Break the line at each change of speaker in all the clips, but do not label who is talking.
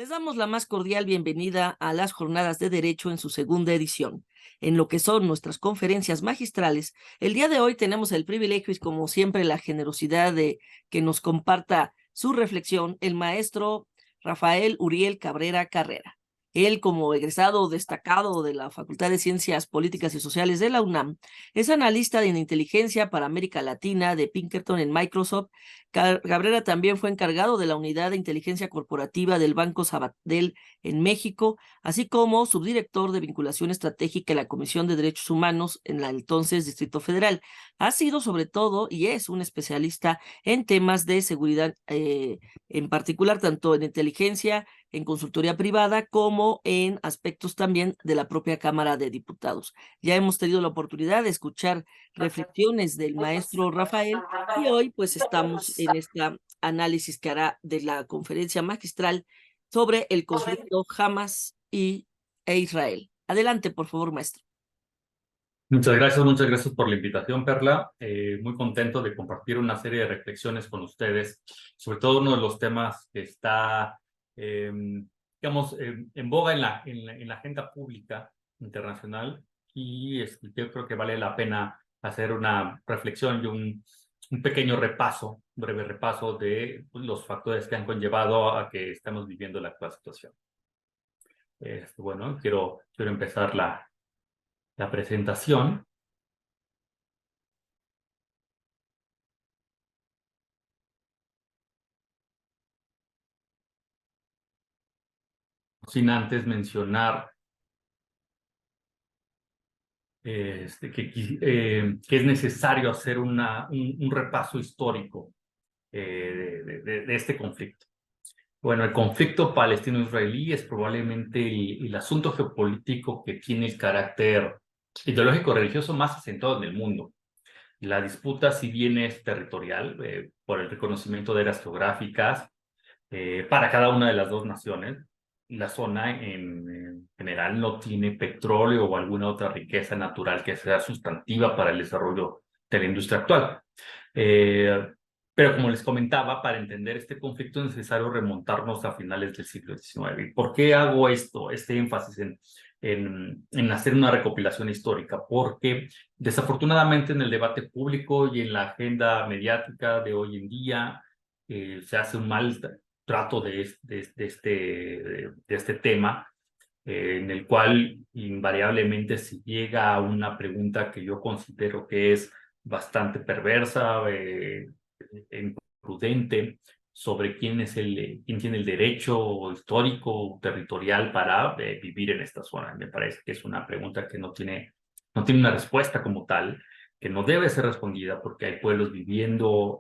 Les damos la más cordial bienvenida a las Jornadas de Derecho en su segunda edición. En lo que son nuestras conferencias magistrales, el día de hoy tenemos el privilegio y como siempre la generosidad de que nos comparta su reflexión el maestro Rafael Uriel Cabrera Carrera. Él, como egresado destacado de la Facultad de Ciencias Políticas y Sociales de la UNAM, es analista de inteligencia para América Latina de Pinkerton en Microsoft. Cabrera también fue encargado de la Unidad de Inteligencia Corporativa del Banco Sabadell en México, así como subdirector de Vinculación Estratégica en la Comisión de Derechos Humanos en la entonces Distrito Federal. Ha sido sobre todo y es un especialista en temas de seguridad, en particular tanto en inteligencia, en consultoría privada, como en aspectos también de la propia Cámara de Diputados. Ya hemos tenido la oportunidad de escuchar reflexiones del maestro Rafael y hoy pues estamos en este análisis que hará de la conferencia magistral sobre el conflicto Hamas e Israel. Adelante, por favor, maestro.
Muchas gracias por la invitación, Perla. Muy contento de compartir una serie de reflexiones con ustedes, sobre todo uno de los temas que está, digamos, en boga en la agenda pública internacional y yo creo que vale la pena hacer una reflexión y un pequeño repaso, un breve repaso de los factores que han conllevado a que estamos viviendo la actual situación. Bueno, quiero empezar la presentación. Sin antes mencionar que es necesario hacer un repaso histórico de este conflicto. Bueno, el conflicto palestino-israelí es probablemente el asunto geopolítico que tiene el carácter ideológico-religioso más acentuado en el mundo. La disputa, si bien es territorial, por el reconocimiento de áreas geográficas, para cada una de las dos naciones. La zona en general no tiene petróleo o alguna otra riqueza natural que sea sustantiva para el desarrollo de la industria actual. Pero como les comentaba, para entender este conflicto es necesario remontarnos a finales del siglo XIX. ¿Por qué hago este énfasis en hacer una recopilación histórica? Porque desafortunadamente en el debate público y en la agenda mediática de hoy en día se hace un mal trato de este tema, en el cual invariablemente se llega a una pregunta que yo considero que es bastante perversa, imprudente, sobre quién tiene el derecho histórico, territorial para vivir en esta zona. Me parece que es una pregunta que no tiene una respuesta como tal, que no debe ser respondida porque hay pueblos viviendo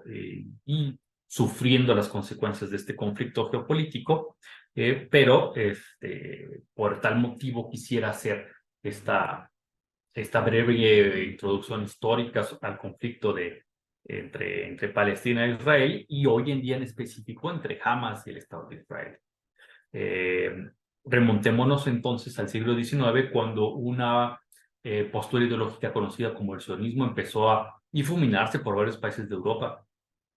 y sufriendo las consecuencias de este conflicto geopolítico, pero por tal motivo quisiera hacer esta breve introducción histórica al conflicto entre Palestina e Israel y hoy en día en específico entre Hamas y el Estado de Israel. Remontémonos entonces al siglo XIX, cuando una postura ideológica conocida como el sionismo empezó a difuminarse por varios países de Europa.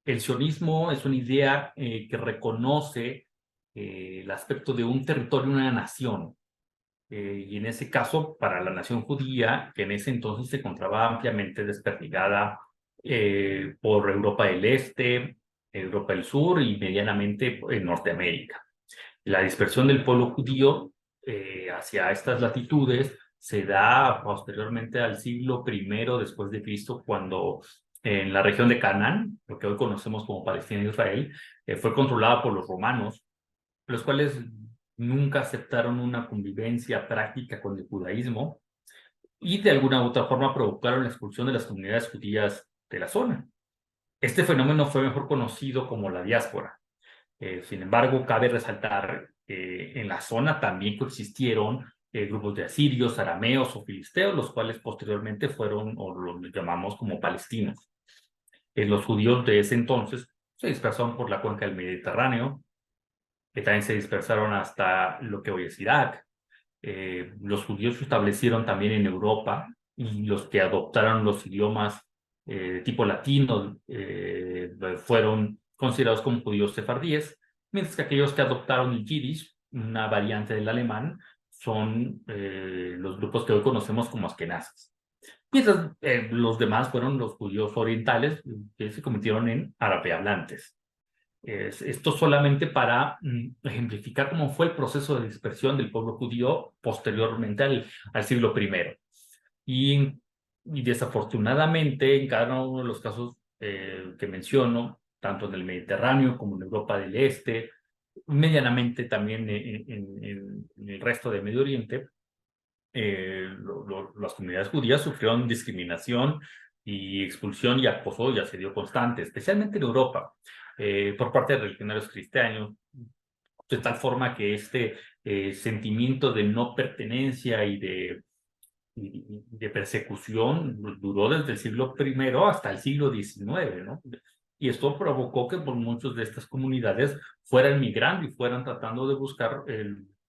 El sionismo es una idea que reconoce el aspecto de un territorio, una nación. Y en ese caso, para la nación judía, que en ese entonces se encontraba ampliamente desperdigada por Europa del Este, Europa del Sur y medianamente en Norteamérica. La dispersión del pueblo judío hacia estas latitudes se da posteriormente al siglo I después de Cristo, cuando en la región de Canaán, lo que hoy conocemos como Palestina e Israel, fue controlada por los romanos, los cuales nunca aceptaron una convivencia práctica con el judaísmo y de alguna u otra forma provocaron la expulsión de las comunidades judías de la zona. Este fenómeno fue mejor conocido como la diáspora. Sin embargo, cabe resaltar que en la zona también coexistieron grupos de asirios, arameos o filisteos, los cuales posteriormente fueron, o los llamamos como palestinos. Los judíos de ese entonces se dispersaron por la cuenca del Mediterráneo, que también se dispersaron hasta lo que hoy es Irak. Los judíos se establecieron también en Europa y los que adoptaron los idiomas tipo latino fueron considerados como judíos sefardíes, mientras que aquellos que adoptaron el yiddish una variante del alemán, son los grupos que hoy conocemos como askenazis. Mientras los demás fueron los judíos orientales que se convirtieron en arabehablantes. Esto solamente para ejemplificar cómo fue el proceso de dispersión del pueblo judío posteriormente al siglo I. Y desafortunadamente, en cada uno de los casos que menciono, tanto en el Mediterráneo como en Europa del Este, medianamente también en el resto de Medio Oriente, las comunidades judías sufrieron discriminación y expulsión y acoso y asedio constante, especialmente en Europa, por parte de religionarios cristianos, de tal forma que este sentimiento de no pertenencia y de persecución duró desde el siglo I hasta el siglo XIX, ¿no? Y esto provocó que por muchas de estas comunidades fueran migrando y fueran tratando de buscar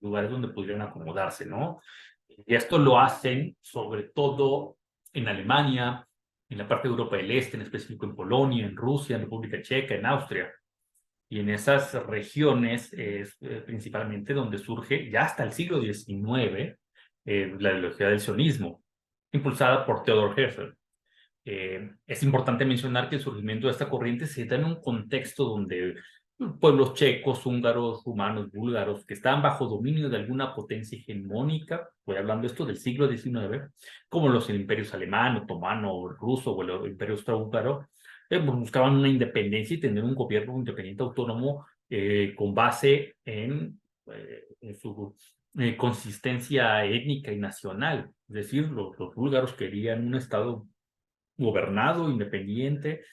lugares donde pudieran acomodarse, ¿no? Y esto lo hacen sobre todo en Alemania, en la parte de Europa del Este, en específico en Polonia, en Rusia, en República Checa, en Austria. Y en esas regiones es principalmente donde surge, ya hasta el siglo XIX, la ideología del sionismo, impulsada por Theodor Herzl. Es importante mencionar que el surgimiento de esta corriente se da en un contexto donde pueblos checos, húngaros, rumanos, búlgaros, que estaban bajo dominio de alguna potencia hegemónica, voy hablando esto del siglo XIX, como los imperios alemán, otomano, ruso o el imperio austrohúngaro, buscaban una independencia y tener un gobierno independiente autónomo con base en su consistencia étnica y nacional. Es decir, los búlgaros querían un estado gobernado, independiente,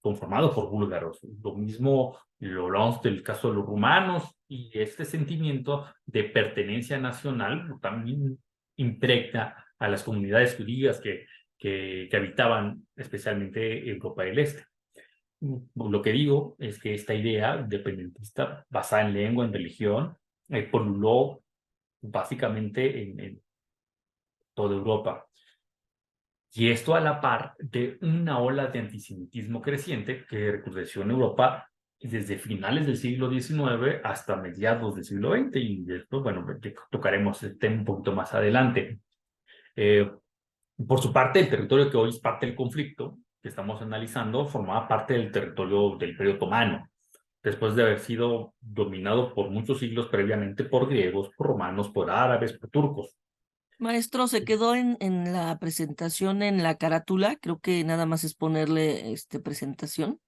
conformado por búlgaros. Lo mismo lo hablamos del caso de los rumanos, y este sentimiento de pertenencia nacional también impregna a las comunidades judías que habitaban especialmente en Europa del Este. Lo que digo es que esta idea independentista basada en lengua, en religión, poluló básicamente en toda Europa. Y esto a la par de una ola de antisemitismo creciente que recrudeció en Europa desde finales del siglo XIX hasta mediados del siglo XX, y después, bueno, tocaremos este tema un poquito más adelante. Por su parte, el territorio que hoy es parte del conflicto que estamos analizando formaba parte del territorio del Imperio Otomano, después de haber sido dominado por muchos siglos previamente por griegos, por romanos, por árabes, por turcos.
Maestro, se quedó en la presentación, en la carátula. Creo que nada más es ponerle presentación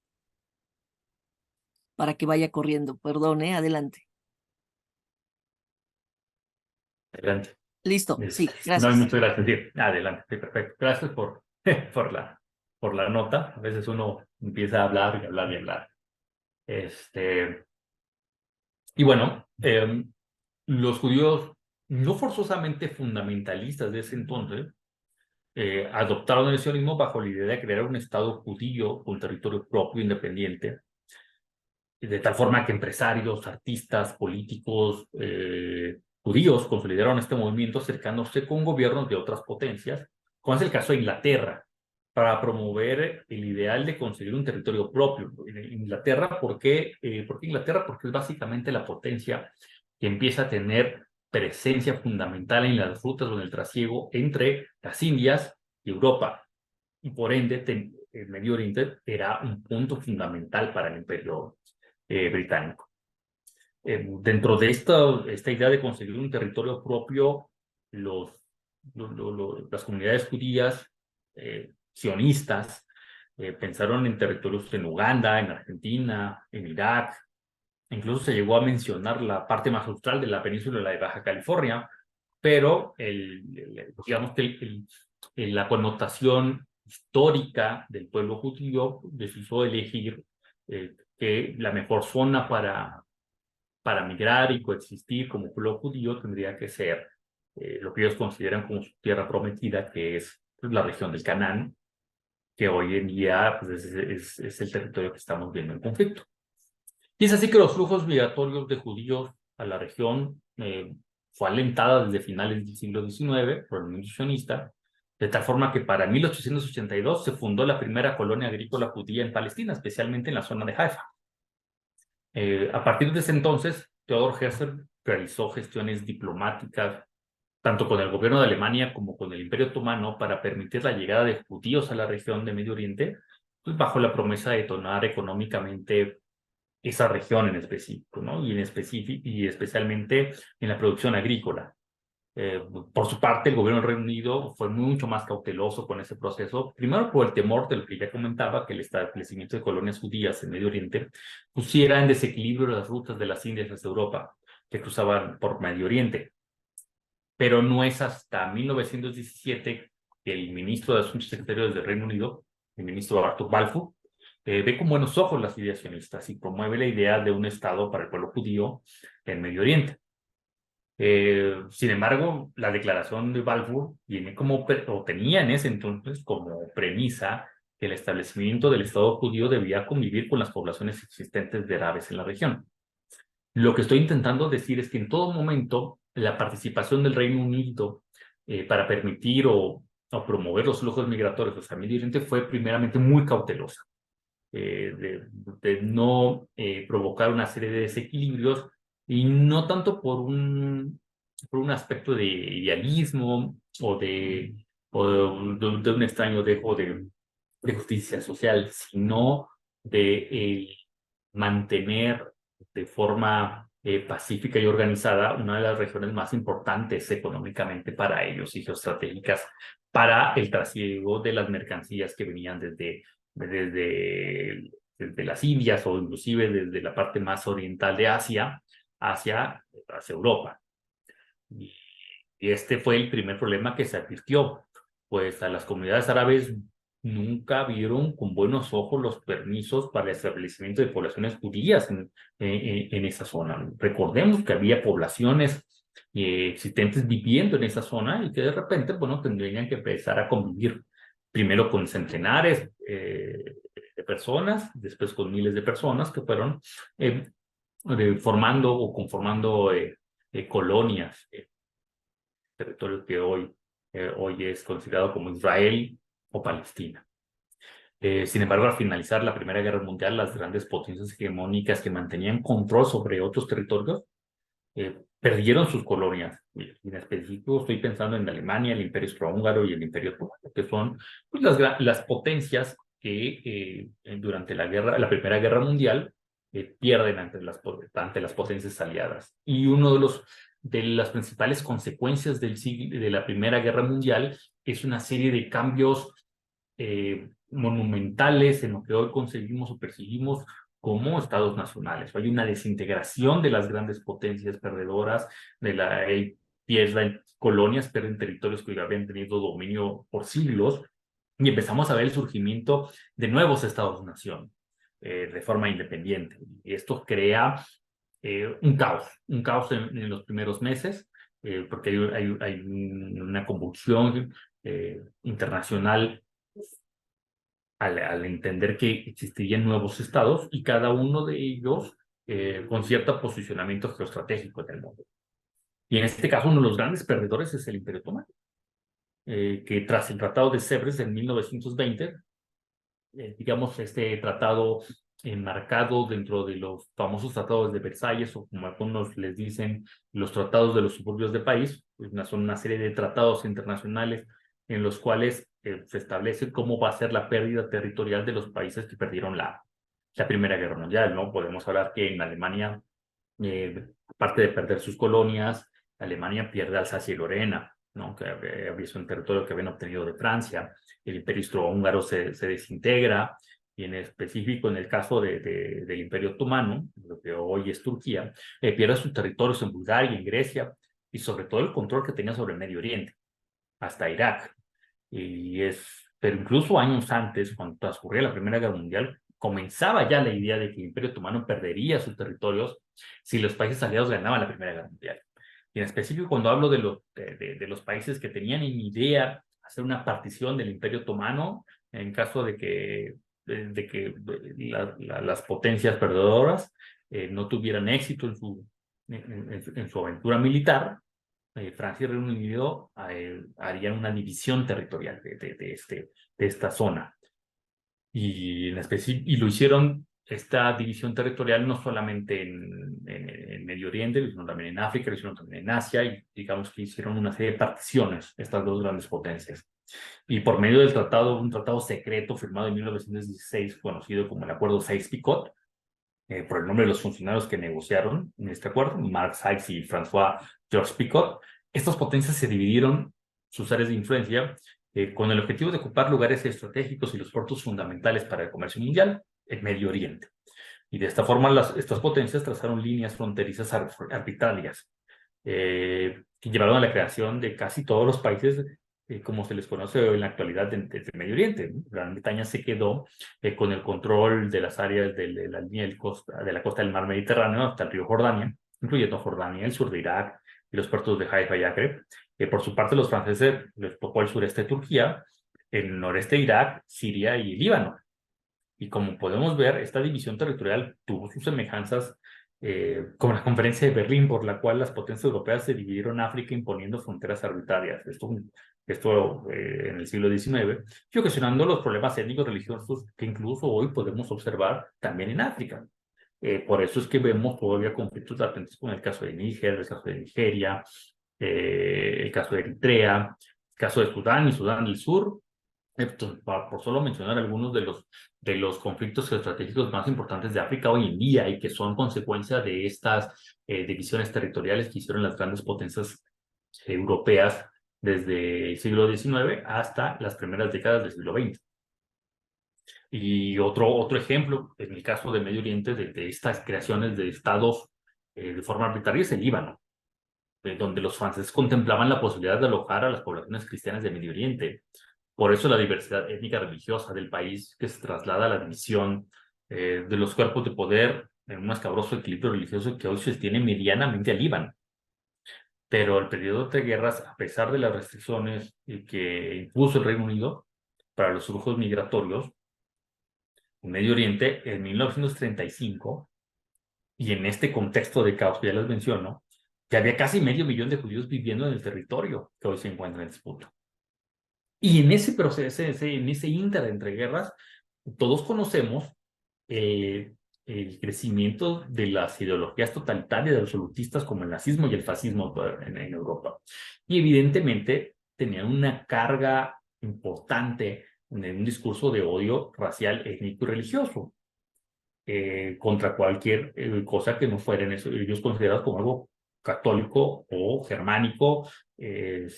para que vaya corriendo. Perdón, adelante.
Adelante.
Listo, sí,
No hay
gracias.
muchas gracias. Sí, adelante, sí, perfecto. Gracias por la nota. A veces uno empieza a hablar y hablar y hablar. Y bueno, los judíos, no forzosamente fundamentalistas de ese entonces, adoptaron el sionismo bajo la idea de crear un Estado judío con territorio propio, independiente, de tal forma que empresarios, artistas, políticos judíos consolidaron este movimiento acercándose con gobiernos de otras potencias, como es el caso de Inglaterra, para promover el ideal de conseguir un territorio propio. Inglaterra, ¿por qué Inglaterra? Porque es básicamente la potencia que empieza a tener presencia fundamental en las rutas o en el trasiego entre las Indias y Europa, y por ende el Medio Oriente era un punto fundamental para el imperio británico. Dentro de esta idea de conseguir un territorio propio, las comunidades judías sionistas pensaron en territorios en Uganda, en Argentina, en Irak. Incluso se llegó a mencionar la parte más austral de la península de Baja California, pero digamos que la connotación histórica del pueblo judío les hizo elegir que la mejor zona para migrar y coexistir como pueblo judío tendría que ser lo que ellos consideran como su tierra prometida, que es pues, la región del Canaán, que hoy en día pues, es el territorio que estamos viendo en conflicto. Y es así que los flujos migratorios de judíos a la región fue alentada desde finales del siglo XIX por el movimiento sionista, de tal forma que para 1882 se fundó la primera colonia agrícola judía en Palestina, especialmente en la zona de Haifa. A partir de ese entonces, Theodor Herzl realizó gestiones diplomáticas tanto con el gobierno de Alemania como con el Imperio Otomano para permitir la llegada de judíos a la región de Medio Oriente, pues bajo la promesa de detonar económicamente esa región en específico, ¿no? Y especialmente en la producción agrícola. Por su parte, el gobierno del Reino Unido fue mucho más cauteloso con ese proceso, primero por el temor de lo que ya comentaba, que el establecimiento de colonias judías en Medio Oriente pusiera en desequilibrio las rutas de las Indias hacia Europa, que cruzaban por Medio Oriente. Pero no es hasta 1917 que el ministro de Asuntos Exteriores del Reino Unido, el ministro Arthur Balfour, ve con buenos ojos las ideas sionistas y promueve la idea de un Estado para el pueblo judío en Medio Oriente. Sin embargo, la declaración de Balfour viene o tenía en ese entonces como premisa que el establecimiento del Estado judío debía convivir con las poblaciones existentes de árabes en la región. Lo que estoy intentando decir es que en todo momento la participación del Reino Unido para permitir o promover los flujos migratorios hacia Medio Oriente fue primeramente muy cautelosa, de no provocar una serie de desequilibrios y no tanto por un aspecto de idealismo o de un extraño dejo de justicia social, sino de mantener de forma pacífica y organizada una de las regiones más importantes económicamente para ellos y geoestratégicas para el trasiego de las mercancías que venían desde las Indias o inclusive desde la parte más oriental de Asia hacia Europa. Y este fue el primer problema que se advirtió, pues a las comunidades árabes nunca vieron con buenos ojos los permisos para el establecimiento de poblaciones judías en esa zona. Recordemos que había poblaciones existentes viviendo en esa zona y que de repente, bueno, tendrían que empezar a convivir primero con centenares de personas, después con miles de personas que fueron formando o conformando colonias, territorio que hoy es considerado como Israel o Palestina. Sin embargo, al finalizar la Primera Guerra Mundial, las grandes potencias hegemónicas que mantenían control sobre otros territorios perdieron sus colonias. En específico, estoy pensando en Alemania, el Imperio Austrohúngaro y el Imperio Otomano, que son pues, las potencias que durante la Primera Guerra Mundial pierden ante las potencias aliadas. Y uno de las principales consecuencias de la Primera Guerra Mundial es una serie de cambios monumentales en lo que hoy conseguimos o percibimos como estados nacionales. Hay una desintegración de las grandes potencias perdedoras, pierden colonias, pierden territorios que habían tenido dominio por siglos, y empezamos a ver el surgimiento de nuevos estados-nación de forma independiente. Y esto crea un caos en los primeros meses, porque hay una convulsión internacional al entender que existirían nuevos estados y cada uno de ellos con cierto posicionamiento geoestratégico en el mundo. Y en este caso, uno de los grandes perdedores es el Imperio Otomano, que tras el Tratado de Sèvres en 1920, digamos, este tratado enmarcado dentro de los famosos tratados de Versalles, o como algunos les dicen, los tratados de los suburbios de París, pues son una serie de tratados internacionales en los cuales se establece cómo va a ser la pérdida territorial de los países que perdieron la Primera Guerra Mundial, ¿no? Podemos hablar que en Alemania, aparte de perder sus colonias, Alemania pierde Alsacia y Lorena, ¿no? Que había sido un territorio que habían obtenido de Francia. El Imperio Austrohúngaro se desintegra, y en específico en el caso del Imperio Otomano, lo que hoy es Turquía, pierde sus territorios en Bulgaria, en Grecia, y sobre todo el control que tenía sobre el Medio Oriente, hasta Irak. Pero incluso años antes, cuando transcurría la Primera Guerra Mundial, comenzaba ya la idea de que el Imperio Otomano perdería sus territorios si los países aliados ganaban la Primera Guerra Mundial. Y en específico, cuando hablo de los países que tenían en idea hacer una partición del Imperio Otomano, en caso de que las potencias perdedoras no tuvieran éxito en su aventura militar, Francia y Reino Unido harían una división territorial de esta zona. Y lo hicieron esta división territorial no solamente en Medio Oriente, sino también en África, sino también en Asia, y digamos que hicieron una serie de particiones, estas dos grandes potencias. Y por medio del tratado, un tratado secreto firmado en 1916, conocido como el Acuerdo Sykes-Picot, por el nombre de los funcionarios que negociaron en este acuerdo, Mark Sykes y François Georges Picot, estas potencias se dividieron sus áreas de influencia con el objetivo de ocupar lugares estratégicos y los puertos fundamentales para el comercio mundial en Medio Oriente. Y de esta forma estas potencias trazaron líneas fronterizas arbitrarias que llevaron a la creación de casi todos los países como se les conoce en la actualidad de Medio Oriente. Gran Bretaña se quedó con el control de las áreas de la línea de la costa del mar Mediterráneo hasta el río Jordania, incluyendo Jordania, el sur de Irak y los puertos de Haifa y Acre. Por su parte, los franceses les tocó el sureste de Turquía, el noreste de Irak, Siria y Líbano. Y como podemos ver, esta división territorial tuvo sus semejanzas con la Conferencia de Berlín, por la cual las potencias europeas se dividieron África imponiendo fronteras arbitrarias. Esto en el siglo XIX, y ocasionando los problemas étnicos religiosos que incluso hoy podemos observar también en África. Por eso es que vemos todavía conflictos latentes con el caso de Níger, el caso de Nigeria, el caso de Eritrea, el caso de Sudán y Sudán del Sur, por solo mencionar algunos de los conflictos estratégicos más importantes de África hoy en día y que son consecuencia de estas divisiones territoriales que hicieron las grandes potencias europeas desde el siglo XIX hasta las primeras décadas del siglo XX. Y otro ejemplo, en el caso de Medio Oriente, de estas creaciones de estados de forma arbitraria es el Líbano, donde los franceses contemplaban la posibilidad de alojar a las poblaciones cristianas de Medio Oriente. Por eso la diversidad étnica religiosa del país que se traslada a la división de los cuerpos de poder en un escabroso equilibrio religioso que hoy se sostiene medianamente al Líbano. Pero el periodo de guerras, a pesar de las restricciones que impuso el Reino Unido para los flujos migratorios en Medio Oriente, en 1935, y en este contexto de caos que ya les menciono, que había casi medio millón de judíos viviendo en el territorio que hoy se encuentra en disputa. Y en ese proceso, en ese ínter entre guerras, todos conocemos el crecimiento de las ideologías totalitarias absolutistas como el nazismo y el fascismo en Europa. Y evidentemente tenían una carga importante en un discurso de odio racial, étnico y religioso contra cualquier cosa que no fueran ellos considerados como algo católico o germánico en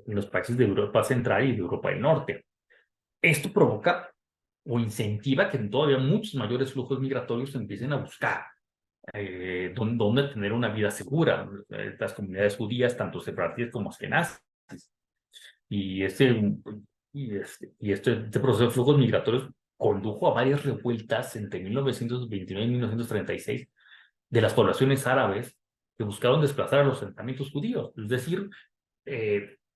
los países de Europa Central y de Europa del Norte. Esto provoca o incentiva que todavía muchos mayores flujos migratorios empiecen a buscar dónde tener una vida segura. Las comunidades judías, tanto separatistas como askenazis. Y este proceso de flujos migratorios condujo a varias revueltas entre 1929 y 1936 de las poblaciones árabes que buscaron desplazar a los asentamientos judíos. Es decir,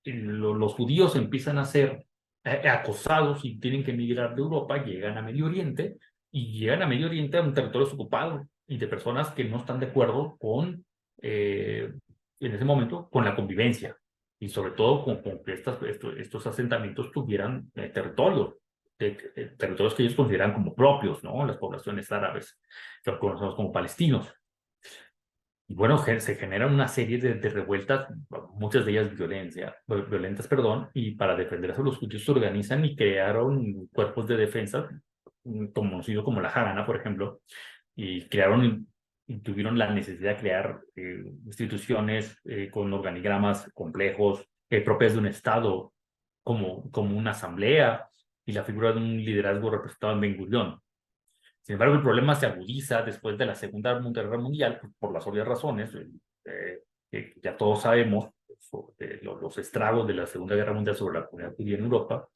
los judíos empiezan a ser acosados y tienen que emigrar de Europa, llegan a Medio Oriente y llegan a Medio Oriente a un territorio ocupado y de personas que no están de acuerdo con, en ese momento, con la convivencia y sobre todo con que estos asentamientos tuvieran territorios que ellos consideran como propios, ¿no? Las poblaciones árabes, que conocemos como palestinos. Y bueno, se generan una serie de revueltas, muchas de ellas violentas, y para defenderse los judíos se organizan y crearon cuerpos de defensa, conocido como la Haganah, por ejemplo, y crearon y tuvieron la necesidad de crear instituciones con organigramas complejos, propias de un Estado, como una asamblea y la figura de un liderazgo representado en Ben Gurión. Sin embargo, el problema se agudiza después de la Segunda Guerra Mundial, por las obvias razones, que ya todos sabemos, sobre los estragos de la Segunda Guerra Mundial sobre la comunidad judía en Europa,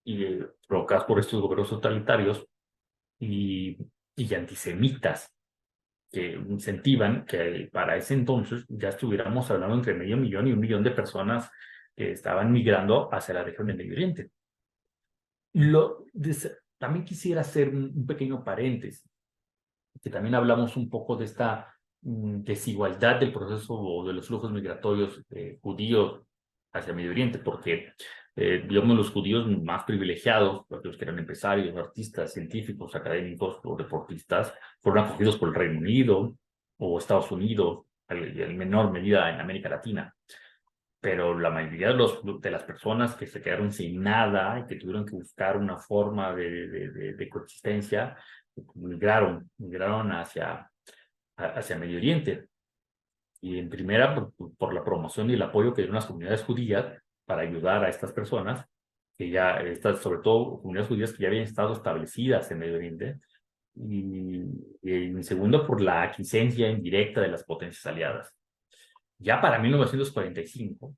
y provocadas por estos gobiernos totalitarios y antisemitas, que incentivan que para ese entonces ya estuviéramos hablando entre medio millón y 1 millón de personas que estaban migrando hacia la región del Medio Oriente. También quisiera hacer un pequeño paréntesis, que también hablamos un poco de esta desigualdad del proceso o de los flujos migratorios judíos hacia Medio Oriente, porque digamos, los judíos más privilegiados, los que eran empresarios, artistas, científicos, académicos o deportistas, fueron acogidos por el Reino Unido o Estados Unidos, en menor medida en América Latina. Pero la mayoría de las personas que se quedaron sin nada y que tuvieron que buscar una forma de coexistencia, migraron hacia Medio Oriente. Y en primera, por la promoción y el apoyo que dieron las comunidades judías para ayudar a estas personas, sobre todo comunidades judías que ya habían estado establecidas en Medio Oriente, y en segundo, por la aquiescencia indirecta de las potencias aliadas. Ya para 1945,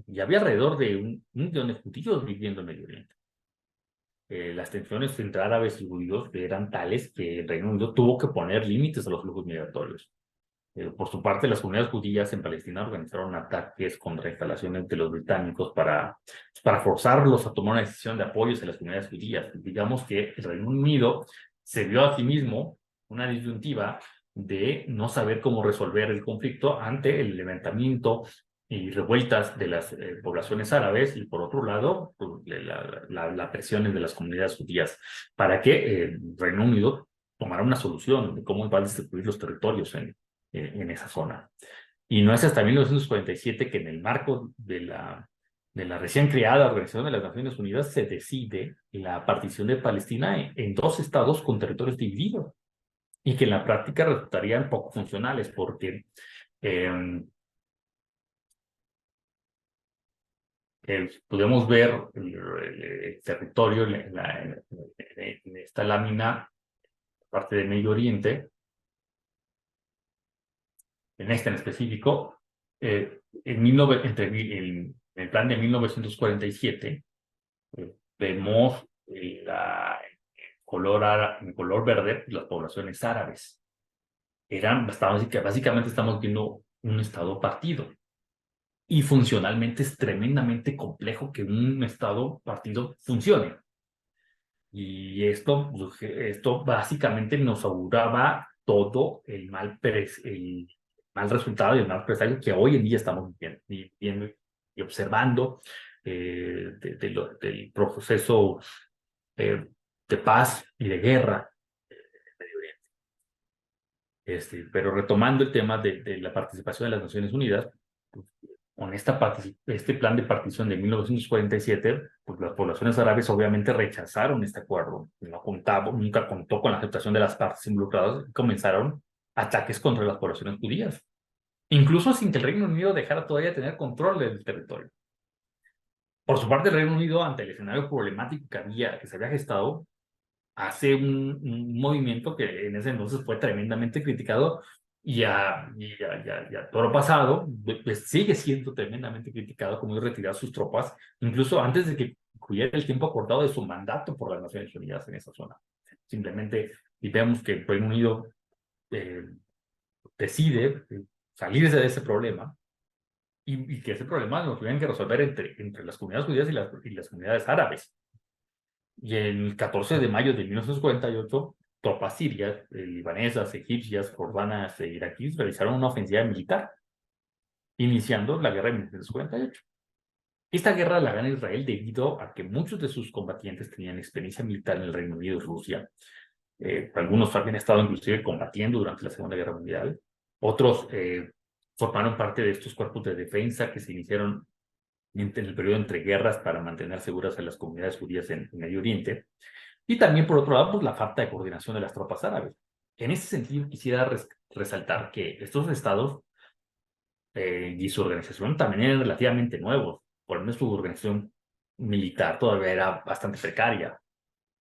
ya había alrededor de un millón de judíos viviendo en Medio Oriente. Las tensiones entre árabes y judíos eran tales que el Reino Unido tuvo que poner límites a los flujos migratorios. Por su parte, las comunidades judías en Palestina organizaron ataques contra instalaciones de los británicos para forzarlos a tomar una decisión de apoyo a las comunidades judías. Digamos que el Reino Unido se vio a sí mismo una disyuntiva de no saber cómo resolver el conflicto ante el levantamiento y revueltas de las poblaciones árabes y, por otro lado, la presión de las comunidades judías para que el Reino Unido tomara una solución de cómo iba a distribuir los territorios en esa zona. Y no es hasta 1947 que en el marco de la recién creada Organización de las Naciones Unidas se decide la partición de Palestina en dos estados con territorios divididos y que en la práctica resultarían poco funcionales porque podemos ver el territorio en esta lámina, parte de Medio Oriente, en este en específico, en el plan de 1947, vemos en color verde las poblaciones árabes. Básicamente estamos viendo un estado partido. Y funcionalmente es tremendamente complejo que un estado partido funcione. Y esto básicamente nos auguraba todo el mal resultado y el mal presagio que hoy en día estamos viendo y observando del proceso de paz y de guerra en Medio Oriente. Pero retomando el tema de la participación de las Naciones Unidas, pues, con este plan de partición de 1947, pues las poblaciones árabes obviamente rechazaron este acuerdo, nunca contó con la aceptación de las partes involucradas y comenzaron ataques contra las poblaciones judías, incluso sin que el Reino Unido dejara todavía tener control del territorio. Por su parte, el Reino Unido, ante el escenario problemático que se había gestado, hace un movimiento que en ese entonces fue tremendamente criticado y a toro pasado, pues sigue siendo tremendamente criticado, como retirar sus tropas, incluso antes de que concluyera el tiempo acordado de su mandato por las Naciones Unidas en esa zona. Simplemente, y vemos que el Reino Unido decide salirse de ese problema y que ese problema lo tuvieran que resolver entre las comunidades judías y las comunidades árabes. Y el 14 de mayo de 1948, tropas sirias, libanesas, egipcias, jordanas e iraquíes realizaron una ofensiva militar, iniciando la guerra de 1948. Esta guerra la gana Israel debido a que muchos de sus combatientes tenían experiencia militar en el Reino Unido y Rusia. Algunos habían estado inclusive combatiendo durante la Segunda Guerra Mundial. Otros formaron parte de estos cuerpos de defensa que se iniciaron en el periodo entre guerras para mantener seguras a las comunidades judías en Medio Oriente. Y también, por otro lado, pues, la falta de coordinación de las tropas árabes. En ese sentido, quisiera resaltar que estos estados y su organización también eran relativamente nuevos. Por lo menos su organización militar todavía era bastante precaria.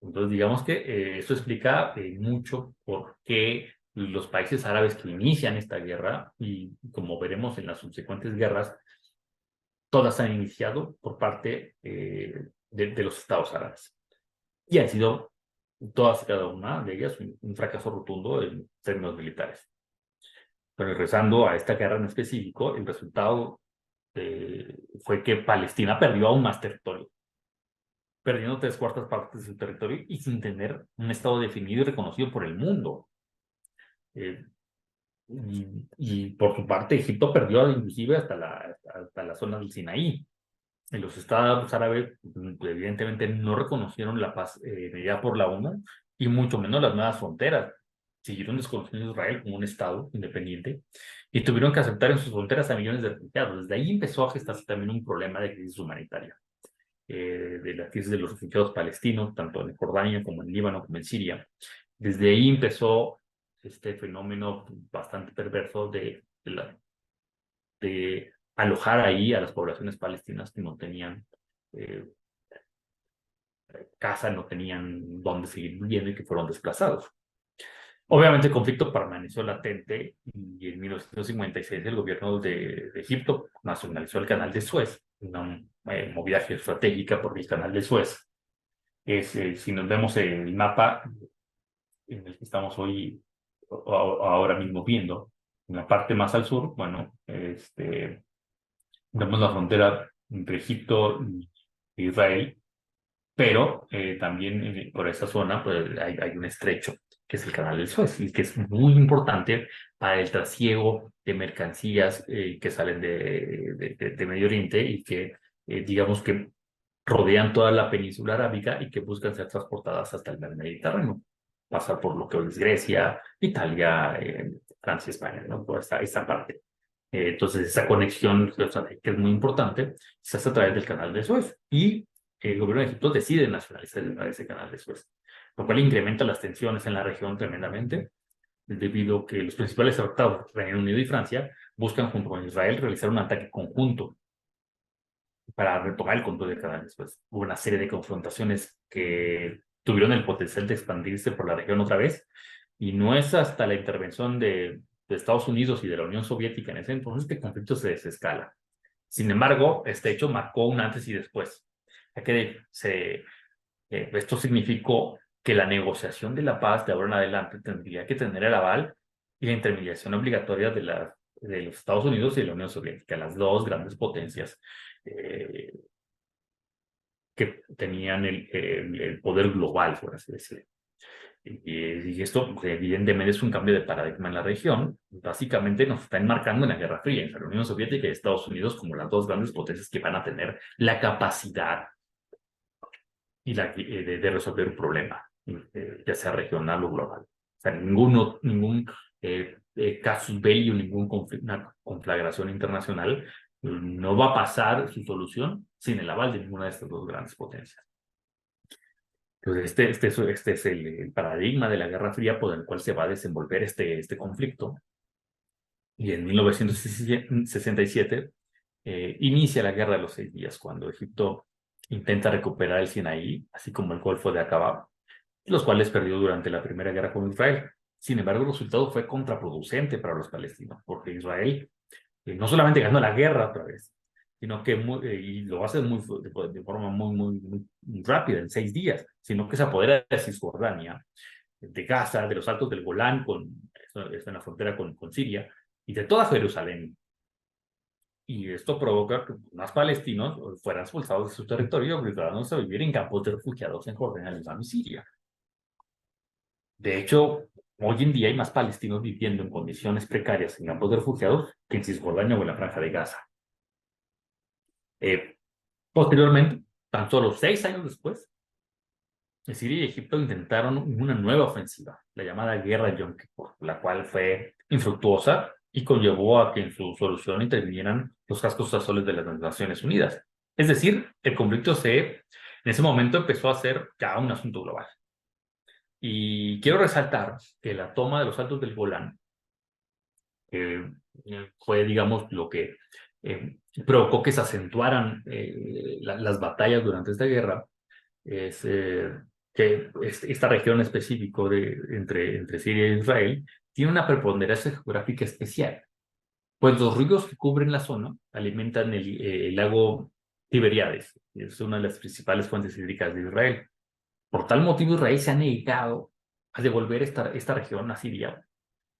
Entonces, digamos que eso explica mucho por qué los países árabes que inician esta guerra, y como veremos en las subsecuentes guerras, todas han iniciado por parte de los estados árabes. Y han sido todas y cada una de ellas un fracaso rotundo en términos militares. Pero regresando a esta guerra en específico, el resultado fue que Palestina perdió aún más territorio, perdiendo 3/4 partes de su territorio y sin tener un estado definido y reconocido por el mundo. Y por su parte, Egipto perdió inclusive hasta la zona del Sinaí. los estados árabes evidentemente no reconocieron la paz mediada por la ONU y mucho menos las nuevas fronteras. Siguieron desconociendo a Israel como un estado independiente y tuvieron que aceptar en sus fronteras a millones de refugiados. Desde ahí empezó a gestarse también un problema de crisis humanitaria, de la crisis de los refugiados palestinos, tanto en Jordania como en Líbano como en Siria. Desde ahí empezó este fenómeno bastante perverso de alojar ahí a las poblaciones palestinas que no tenían eh, casa, no tenían dónde seguir viviendo y que fueron desplazados. Obviamente el conflicto permaneció latente y en 1956 el gobierno de Egipto nacionalizó el canal de Suez, una movida geoestratégica porque el canal de Suez es, si nos vemos el mapa en el que estamos hoy, ahora mismo viendo, en la parte más al sur, bueno, vemos la frontera entre Egipto e Israel, pero también por esa zona pues, hay un estrecho, que es el Canal del Suez, y que es muy importante para el trasiego de mercancías que salen de Medio Oriente y que, digamos que rodean toda la península arábiga y que buscan ser transportadas hasta el mar Mediterráneo. Pasar por lo que hoy es Grecia, Italia, Francia, España, ¿no? Por esta parte. Entonces, esa conexión que es muy importante se hace a través del canal de Suez. Y el gobierno de Egipto decide nacionalizar ese canal de Suez, lo cual incrementa las tensiones en la región tremendamente, debido a que los principales afectados, Reino Unido y Francia, buscan junto con Israel realizar un ataque conjunto para retomar el control del canal de Suez. Hubo una serie de confrontaciones que tuvieron el potencial de expandirse por la región otra vez, y no es hasta la intervención de Estados Unidos y de la Unión Soviética en ese entonces que el conflicto se desescala. Sin embargo, este hecho marcó un antes y después, ya que esto significó que la negociación de la paz de ahora en adelante tendría que tener el aval y la intermediación obligatoria de los Estados Unidos y de la Unión Soviética, las dos grandes potencias eh, que tenían el poder global, por así decirlo. Y esto, pues, evidentemente, es un cambio de paradigma en la región. Básicamente nos está enmarcando en la Guerra Fría, entre la Unión Soviética y Estados Unidos como las dos grandes potencias que van a tener la capacidad de resolver un problema, ya sea regional o global. O sea, ningún casus belli o una conflagración internacional no va a pasar su solución sin el aval de ninguna de estas dos grandes potencias. Entonces, este es el paradigma de la Guerra Fría por el cual se va a desenvolver este conflicto. Y en 1967 inicia la Guerra de los 6 días, cuando Egipto intenta recuperar el Sinaí, así como el Golfo de Aqaba, los cuales perdió durante la Primera Guerra con Israel. Sin embargo, el resultado fue contraproducente para los palestinos, porque Israel no solamente ganó la guerra otra vez, sino que y lo hace de forma muy rápida, en 6 días, sino que se apodera de Cisjordania, de Gaza, de los altos del Golán, esto en la frontera con Siria, y de toda Jerusalén. Y esto provoca que más palestinos fueran expulsados de su territorio y obligados a vivir en campos de refugiados en Jordania, Líbano y Siria. De hecho, hoy en día hay más palestinos viviendo en condiciones precarias en campos de refugiados que en Cisjordania o en la Franja de Gaza. Posteriormente, tan solo 6 años después, Siria y Egipto intentaron una nueva ofensiva, la llamada Guerra de Yom Kippur, la cual fue infructuosa y conllevó a que en su solución intervinieran los cascos azules de las Naciones Unidas. Es decir, el conflicto en ese momento empezó a ser ya un asunto global. Y quiero resaltar que la toma de los altos del Golán fue, digamos, lo que provocó que se acentuaran las batallas durante esta guerra. Es que esta región específica entre Siria e Israel tiene una preponderancia geográfica especial, pues los ríos que cubren la zona alimentan el lago Tiberíades, que es una de las principales fuentes hídricas de Israel. Por tal motivo, Israel se ha negado a devolver esta región a Siria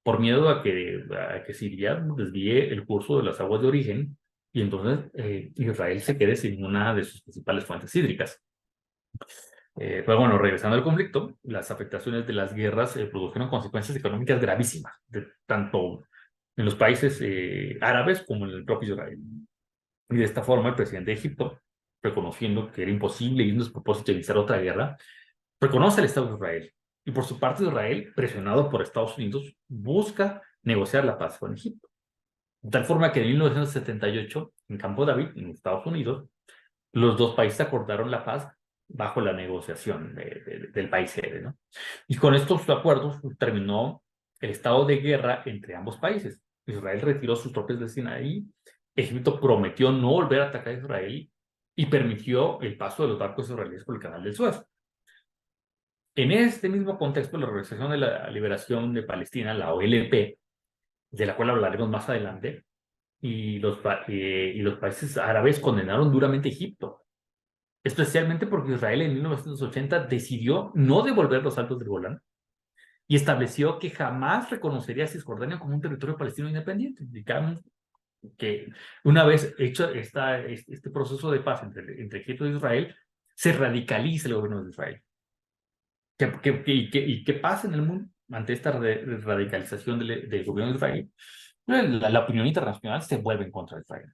por miedo a que Siria desvíe el curso de las aguas de origen y entonces Israel se quede sin una de sus principales fuentes hídricas. Pero bueno, regresando al conflicto, las afectaciones de las guerras produjeron consecuencias económicas gravísimas, tanto en los países árabes como en el propio Israel. Y de esta forma, el presidente de Egipto reconociendo que era imposible y un despropósito iniciar otra guerra, reconoce al Estado de Israel. Y por su parte, Israel, presionado por Estados Unidos, busca negociar la paz con Egipto. De tal forma que en 1978, en Campo David, en Estados Unidos, los dos países acordaron la paz bajo la negociación del país sede, ¿no? Y con estos acuerdos terminó el estado de guerra entre ambos países. Israel retiró sus tropas de Sinaí, Egipto prometió no volver a atacar a Israel y permitió el paso de los barcos israelíes por el canal del Suez. En este mismo contexto, la Organización de la Liberación de Palestina, la OLP, de la cual hablaremos más adelante, y los países árabes condenaron duramente a Egipto, especialmente porque Israel en 1980 decidió no devolver los Altos del Golán y estableció que jamás reconocería a Cisjordania como un territorio palestino independiente. Digamos que una vez hecho este proceso de paz entre Egipto e Israel, se radicaliza el gobierno de Israel. ¿Qué pasa en el mundo ante esta radicalización del gobierno de Israel? La opinión internacional se vuelve en contra de Israel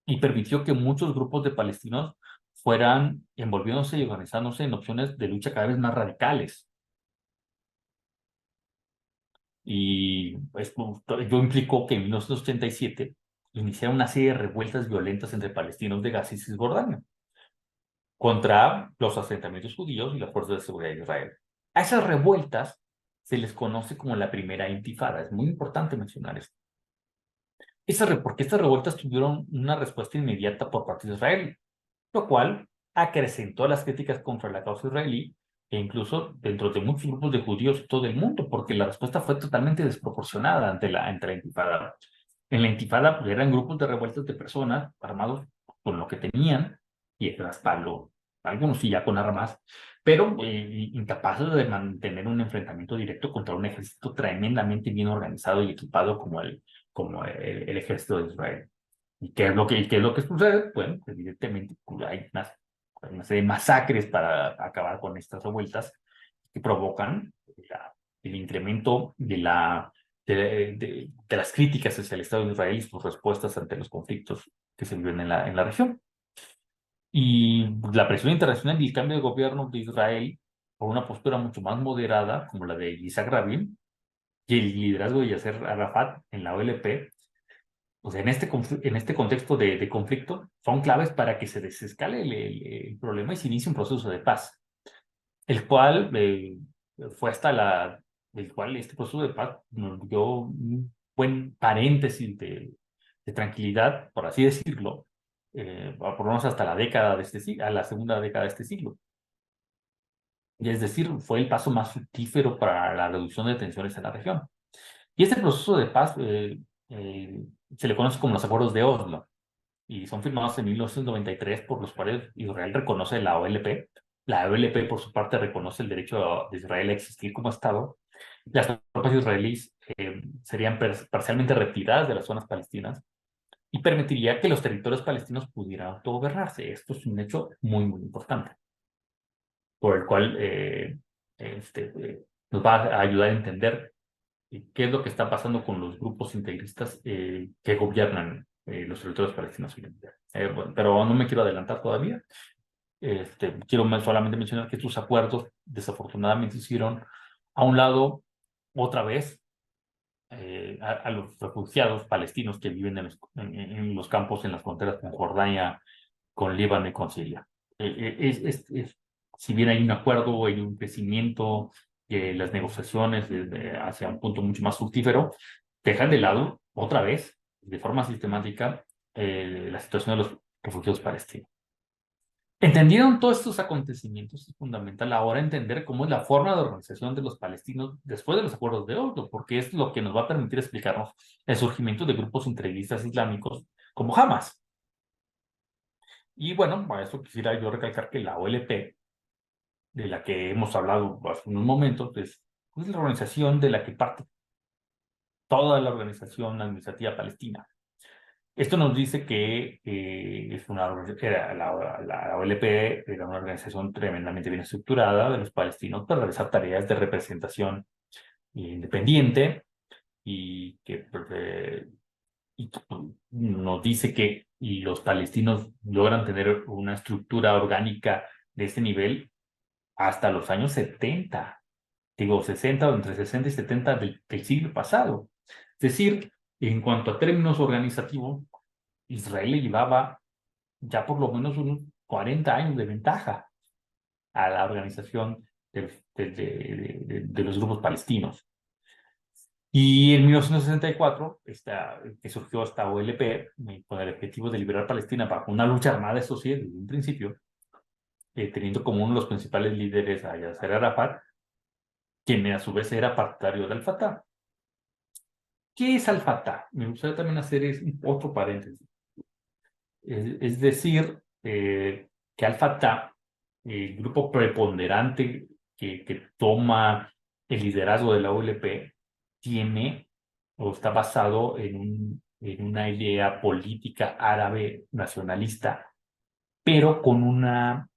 y permitió que muchos grupos de palestinos fueran envolviéndose y organizándose en opciones de lucha cada vez más radicales. Y esto ello implicó que en 1987 iniciaron una serie de revueltas violentas entre palestinos de Gaza y Cisjordania contra los asentamientos judíos y las fuerzas de seguridad de Israel. A esas revueltas se les conoce como la primera intifada. Es muy importante mencionar esto. Porque estas revueltas tuvieron una respuesta inmediata por parte de Israel, lo cual acrecentó las críticas contra la causa israelí e incluso dentro de muchos grupos de judíos de todo el mundo, porque la respuesta fue totalmente desproporcionada ante la intifada. En la intifada pues, eran grupos de revueltas de personas armados con lo que tenían, piedras, palo, algunos sí ya con armas, pero incapaces de mantener un enfrentamiento directo contra un ejército tremendamente bien organizado y equipado como el ejército de Israel. ¿Qué es lo que sucede? Bueno, evidentemente pues, hay una serie de masacres para acabar con estas revueltas que provocan el incremento de las críticas hacia el Estado de Israel y sus respuestas ante los conflictos que se viven en la región. Y la presión internacional y el cambio de gobierno de Israel por una postura mucho más moderada, como la de Isaac Rabin, y el liderazgo de Yasser Arafat en la OLP, pues en este contexto de conflicto, son claves para que se desescale el problema y se inicie un proceso de paz, el cual fue hasta el cual este proceso de paz nos dio un buen paréntesis de tranquilidad, por así decirlo, por lo menos hasta la década de este siglo, a la segunda década de este siglo. Y es decir, fue el paso más fructífero para la reducción de tensiones en la región. Y este proceso de paz eh, se le conoce como los Acuerdos de Oslo y son firmados en 1993 por los cuales Israel reconoce la OLP. La OLP, por su parte, reconoce el derecho de Israel a existir como Estado. Las tropas israelíes serían parcialmente retiradas de las zonas palestinas y permitiría que los territorios palestinos pudieran autogobernarse. Esto es un hecho muy, muy importante, por el cual nos va a ayudar a entender qué es lo que está pasando con los grupos integristas que gobiernan los territorios palestinos hoy en día. Bueno, pero no me quiero adelantar todavía. Quiero solamente mencionar que estos acuerdos desafortunadamente hicieron a un lado otra vez a los refugiados palestinos que viven en los campos en las fronteras con Jordania, con Líbano y con Siria. Si bien hay un acuerdo, hay un crecimiento, las negociaciones hacia un punto mucho más fructífero, dejan de lado otra vez, de forma sistemática, la situación de los refugiados palestinos. Entendieron todos estos acontecimientos, es fundamental ahora entender cómo es la forma de organización de los palestinos después de los acuerdos de Oslo, porque es lo que nos va a permitir explicarnos el surgimiento de grupos integristas islámicos como Hamas. Y bueno, para eso quisiera yo recalcar que la OLP, de la que hemos hablado hace unos momentos, es la organización de la que parte toda la organización administrativa palestina. Esto nos dice que la OLP era una organización tremendamente bien estructurada de los palestinos para realizar tareas de representación independiente y y nos dice que los palestinos logran tener una estructura orgánica de este nivel hasta los años 70, digo 60 o entre 60 y 70 del siglo pasado. Es decir, en cuanto a términos organizativos, Israel le llevaba ya por lo menos unos 40 años de ventaja a la organización de los grupos palestinos. Y en 1964, que surgió esta OLP, con el objetivo de liberar Palestina bajo una lucha armada, eso sí, desde un principio, teniendo como uno de los principales líderes a Yasser Arafat, quien a su vez era partidario del Fatah. ¿Qué es Al-Fatah? Me gustaría también hacer otro paréntesis. Es decir, que Al-Fatah, el grupo preponderante que toma el liderazgo de la OLP, tiene o está basado en una idea política árabe nacionalista, pero con una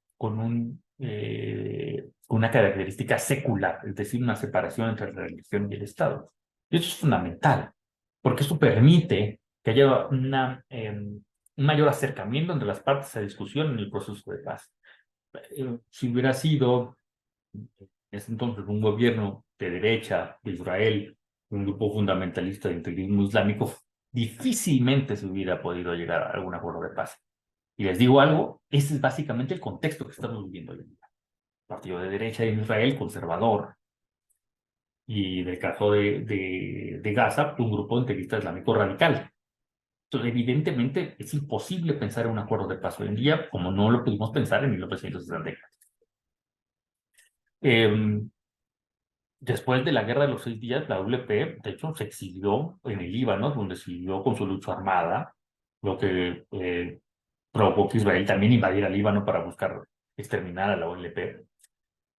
característica secular, es decir, una separación entre la religión y el Estado. Y eso es fundamental, porque eso permite que haya un mayor acercamiento entre las partes a discusión en el proceso de paz. Si hubiera sido en ese entonces un gobierno de derecha de Israel, un grupo fundamentalista de integrismo islámico, difícilmente se hubiera podido llegar a algún acuerdo de paz. Y les digo algo, ese es básicamente el contexto que estamos viviendo hoy en día. Partido de derecha en Israel, conservador, y del caso de Gaza, un grupo integrista islámico radical. Entonces, evidentemente, es imposible pensar en un acuerdo de paz hoy en día, como no lo pudimos pensar en 1960. Después de la Guerra de los 6 días, la WP, de hecho, se exilió en el Líbano, donde siguió con su lucha armada, lo que provocó que Israel también invadiera Líbano para buscar exterminar a la OLP.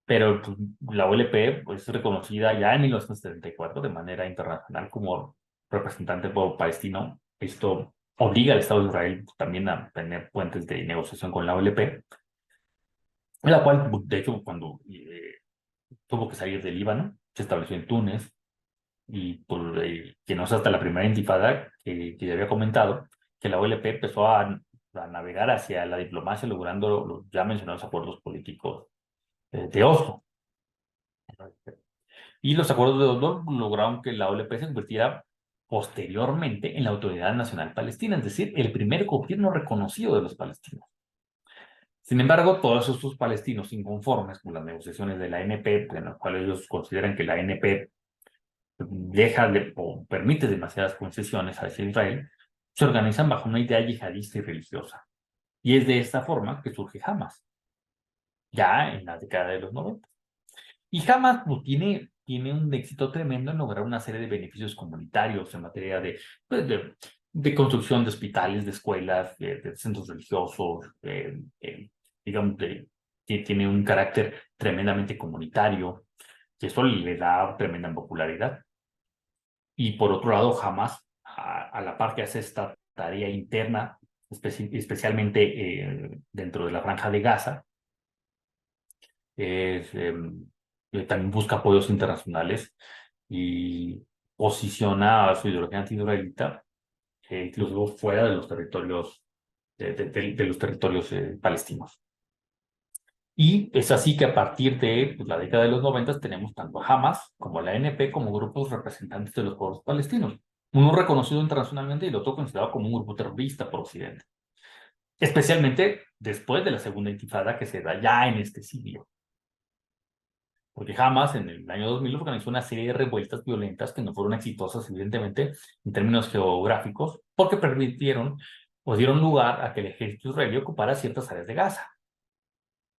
Pero pues, la OLP pues, es reconocida ya en 1974 de manera internacional como representante del pueblo palestino. Esto obliga al Estado de Israel también a tener puentes de negociación con la OLP, en la cual, de hecho, cuando tuvo que salir del Líbano, se estableció en Túnez, y que no es hasta la primera intifada que ya había comentado, que la OLP empezó a navegar hacia la diplomacia, logrando los ya mencionados acuerdos políticos de Oslo. Y los acuerdos de Oslo lograron que la OLP se convirtiera posteriormente en la Autoridad Nacional Palestina, es decir, el primer gobierno reconocido de los palestinos. Sin embargo, todos estos palestinos inconformes con las negociaciones de la ANP, en las cuales ellos consideran que la ANP o permite demasiadas concesiones hacia Israel, se organizan bajo una idea yihadista y religiosa. Y es de esta forma que surge Hamas, ya en la década de los 90. Y Hamas pues, tiene un éxito tremendo en lograr una serie de beneficios comunitarios en materia pues, de construcción de hospitales, de escuelas, de centros religiosos, digamos, que tiene un carácter tremendamente comunitario, y eso le da tremenda popularidad. Y por otro lado, Hamas, a la par que hace esta tarea interna, especialmente dentro de la Franja de Gaza, es, también busca apoyos internacionales y posiciona a su ideología anti-israelita incluso fuera de los territorios, de los territorios palestinos. Y es así que a partir de pues, la década de los 90 tenemos tanto a Hamas como a la ANP como grupos representantes de los pueblos palestinos. Uno reconocido internacionalmente y el otro considerado como un grupo terrorista por Occidente. Especialmente después de la segunda intifada que se da ya en este siglo. Porque Hamas en el año 2000 organizó una serie de revueltas violentas que no fueron exitosas, evidentemente, en términos geográficos, porque permitieron o dieron lugar a que el ejército israelí ocupara ciertas áreas de Gaza.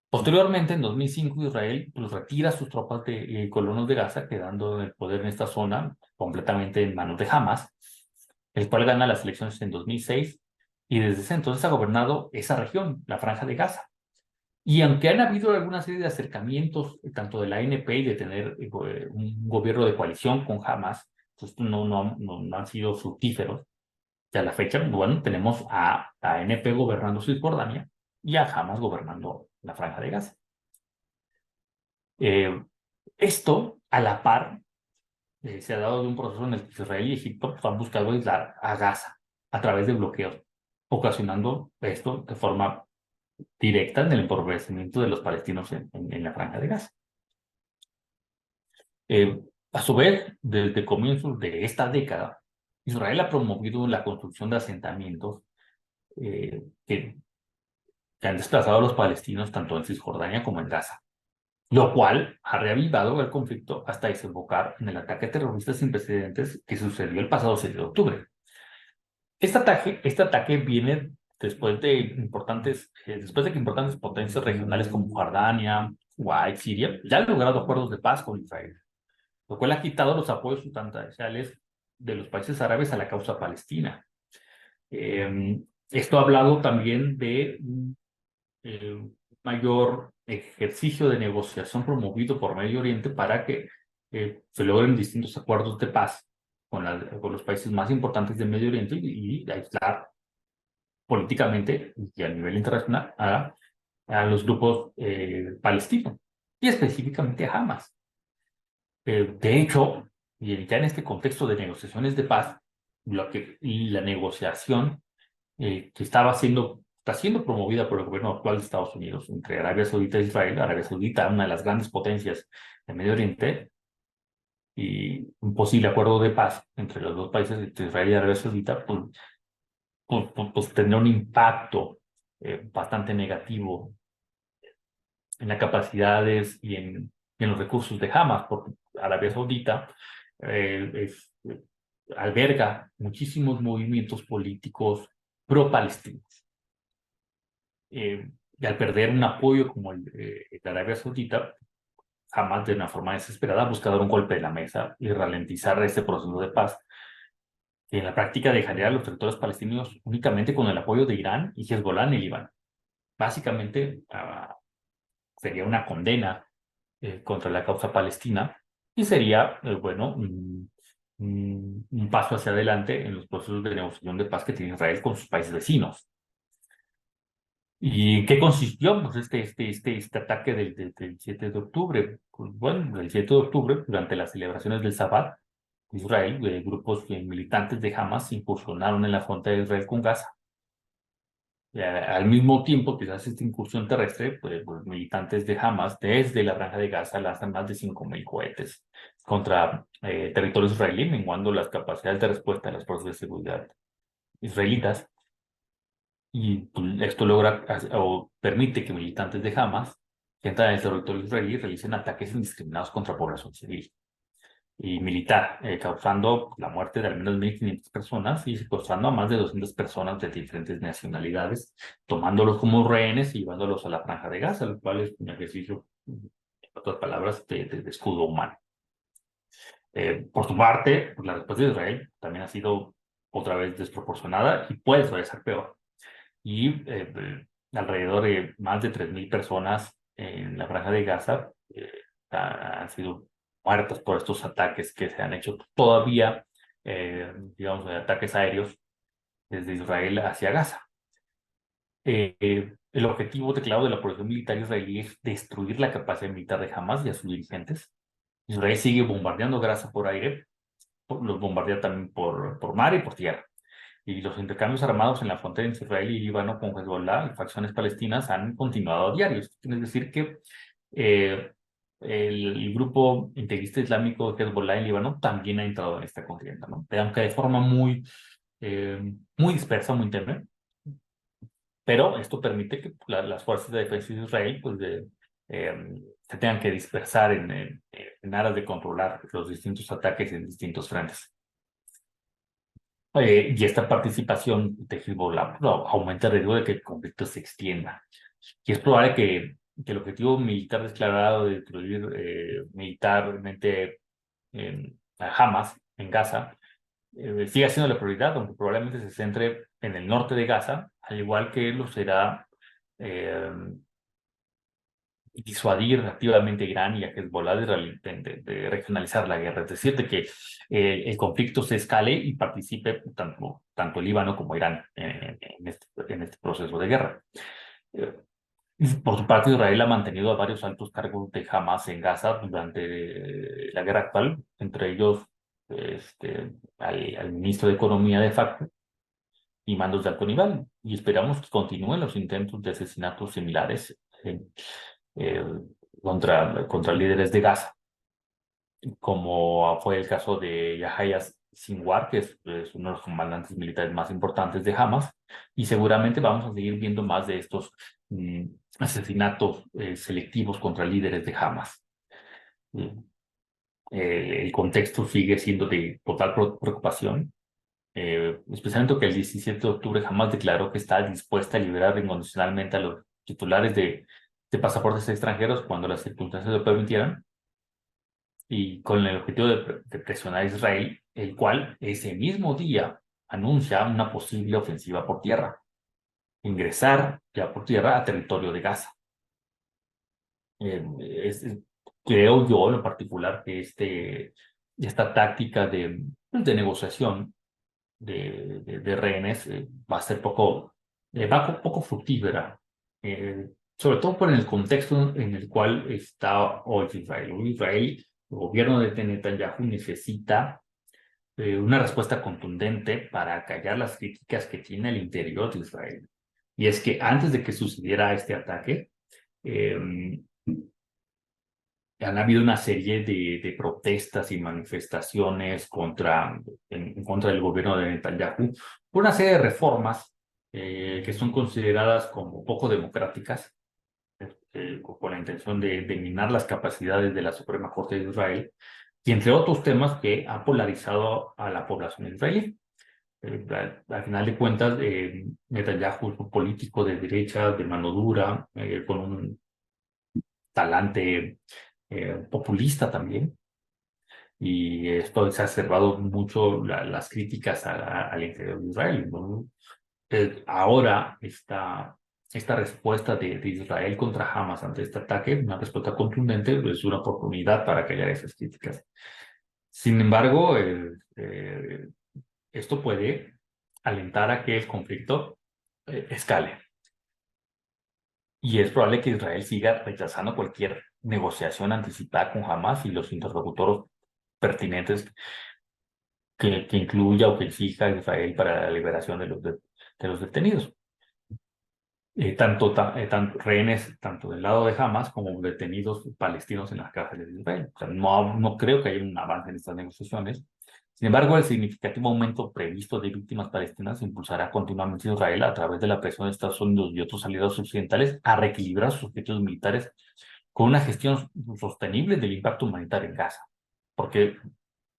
Posteriormente, en 2005, Israel pues, retira sus tropas de colonos de Gaza, quedando el poder en esta zona completamente en manos de Hamas, el cual gana las elecciones en 2006 y desde ese entonces ha gobernado esa región, la Franja de Gaza. Y aunque han habido alguna serie de acercamientos, tanto de la ANP y de tener un gobierno de coalición con Hamas, pues no han sido fructíferos. Ya a la fecha, bueno, tenemos a la ANP gobernando Cisjordania y a Hamas gobernando la Franja de Gaza. Esto, a la par, se ha dado de un proceso en el que Israel y Egipto pues, han buscado aislar a Gaza a través de bloqueos, ocasionando esto de forma directa en el empobrecimiento de los palestinos en la Franja de Gaza. A su vez, desde comienzos de esta década, Israel ha promovido la construcción de asentamientos que han desplazado a los palestinos tanto en Cisjordania como en Gaza, lo cual ha reavivado el conflicto hasta desembocar en el ataque terrorista sin precedentes que sucedió el pasado 6 de octubre. Este ataque viene después de que importantes potencias regionales como Jordania, Kuwait, Siria, ya han logrado acuerdos de paz con Israel, lo cual ha quitado los apoyos sustanciales de los países árabes a la causa palestina. Esto ha hablado también de mayor ejercicio de negociación promovido por Medio Oriente para que se logren distintos acuerdos de paz con los países más importantes del Medio Oriente y aislar políticamente y a nivel internacional a los grupos palestinos y específicamente a Hamas. De hecho, y ya en este contexto de negociaciones de paz, la negociación que está siendo promovida por el gobierno actual de Estados Unidos entre Arabia Saudita e Israel, Arabia Saudita, una de las grandes potencias del Medio Oriente, y un posible acuerdo de paz entre los dos países, entre Israel y Arabia Saudita, pues tendrá un impacto bastante negativo en las capacidades y en los recursos de Hamas, porque Arabia Saudita alberga muchísimos movimientos políticos pro-palestinos. Y al perder un apoyo como el de Arabia Saudita, Hamas de una forma desesperada busca dar un golpe de la mesa y ralentizar este proceso de paz, que en la práctica dejaría a los territorios palestinos únicamente con el apoyo de Irán y Hezbollah en el Líbano. Básicamente sería una condena contra la causa palestina y sería, un paso hacia adelante en los procesos de negociación de paz que tiene Israel con sus países vecinos. ¿Y en qué consistió pues, este ataque del 7 de octubre? Pues, bueno, el 7 de octubre, durante las celebraciones del Sabbat, Israel, grupos militantes de Hamas incursionaron en la frontera de Israel con Gaza. Al mismo tiempo que se hace esta incursión terrestre, pues los militantes de Hamas desde la Franja de Gaza lanzan más de 5.000 cohetes contra territorio israelí, menguando las capacidades de respuesta de las fuerzas de seguridad israelitas. Y pues, esto o permite que militantes de Hamas que entran en el territorio israelí realicen ataques indiscriminados contra población civil y militar, causando la muerte de al menos 1.500 personas y secuestrando a más de 200 personas de diferentes nacionalidades, tomándolos como rehenes y llevándolos a la Franja de Gaza, lo cual es un ejercicio, en otras palabras, de escudo humano. Por su parte, pues, la respuesta de Israel también ha sido otra vez desproporcionada y puede ser peor. Y alrededor de más de 3.000 personas en la Franja de Gaza han sido muertas por estos ataques que se han hecho todavía, digamos, ataques aéreos desde Israel hacia Gaza. El objetivo declarado de la operación militar israelí es destruir la capacidad militar de Hamas y a sus dirigentes. Israel sigue bombardeando Gaza por aire, los bombardea también por mar y por tierra. Y los intercambios armados en la frontera entre Israel y Líbano con Hezbollah y facciones palestinas han continuado a diario. Es decir, que el grupo integrista islámico de Hezbollah en Líbano también ha entrado en esta contienda, ¿no? Aunque de forma muy dispersa, muy tenue. Pero esto permite que las fuerzas de defensa de Israel pues, se tengan que dispersar en aras de controlar los distintos ataques en distintos frentes. Y esta participación de Hezbollah aumenta el riesgo de que el conflicto se extienda. Y es probable que el objetivo militar declarado de destruir militarmente a Hamas en Gaza siga siendo la prioridad, aunque probablemente se centre en el norte de Gaza, al igual que lo será disuadir activamente a Irán y a Hezbollah de regionalizar la guerra, es decir, de que el conflicto se escale y participe tanto Líbano como Irán en este proceso de guerra. Por su parte, Israel ha mantenido a varios altos cargos de Hamas en Gaza durante la guerra actual, entre ellos al ministro de Economía de facto, y mandos de alto nivel, y esperamos que continúen los intentos de asesinatos similares eh, contra líderes de Gaza, como fue el caso de Yahya Sinwar, que es uno de los comandantes militares más importantes de Hamas, y seguramente vamos a seguir viendo más de estos mm, asesinatos selectivos contra líderes de Hamas. Mm, el contexto sigue siendo de total preocupación, especialmente que el 17 de octubre Hamas declaró que está dispuesta a liberar incondicionalmente a los titulares de pasaportes extranjeros cuando las circunstancias lo permitieran, y con el objetivo de presionar a Israel, el cual ese mismo día anuncia una posible ofensiva por tierra, ingresar ya por tierra a territorio de Gaza. Eh, es- es- Creo yo en lo particular que esta táctica de negociación de rehenes va a ser poco fructífera, sobre todo por el contexto en el cual está hoy Israel. Hoy Israel, el gobierno de Netanyahu necesita una respuesta contundente para callar las críticas que tiene el interior de Israel. Y es que antes de que sucediera este ataque, eh, han habido una serie de protestas y manifestaciones en contra del gobierno de Netanyahu por una serie de reformas que son consideradas como poco democráticas, con la intención de minar las capacidades de la Suprema Corte de Israel, y entre otros temas que ha polarizado a la población israelí. Al final de cuentas, Netanyahu es un político de derecha, de mano dura, con un talante populista también, y esto ha exacerbado mucho las críticas al interior de Israel, ¿no? Ahora esta respuesta de Israel contra Hamas ante este ataque, una respuesta contundente, es una oportunidad para callar esas críticas. Sin embargo, esto puede alentar a que el conflicto escale. Y es probable que Israel siga rechazando cualquier negociación anticipada con Hamas y los interlocutores pertinentes que incluya o que exija a Israel para la liberación de los detenidos. Tanto rehenes, tanto del lado de Hamas como detenidos palestinos en las cárceles de Israel. O sea, no creo que haya un avance en estas negociaciones. Sin embargo, el significativo aumento previsto de víctimas palestinas impulsará continuamente a Israel a través de la presión de Estados Unidos y otros aliados occidentales a reequilibrar sus objetivos militares con una gestión sostenible del impacto humanitario en Gaza. Porque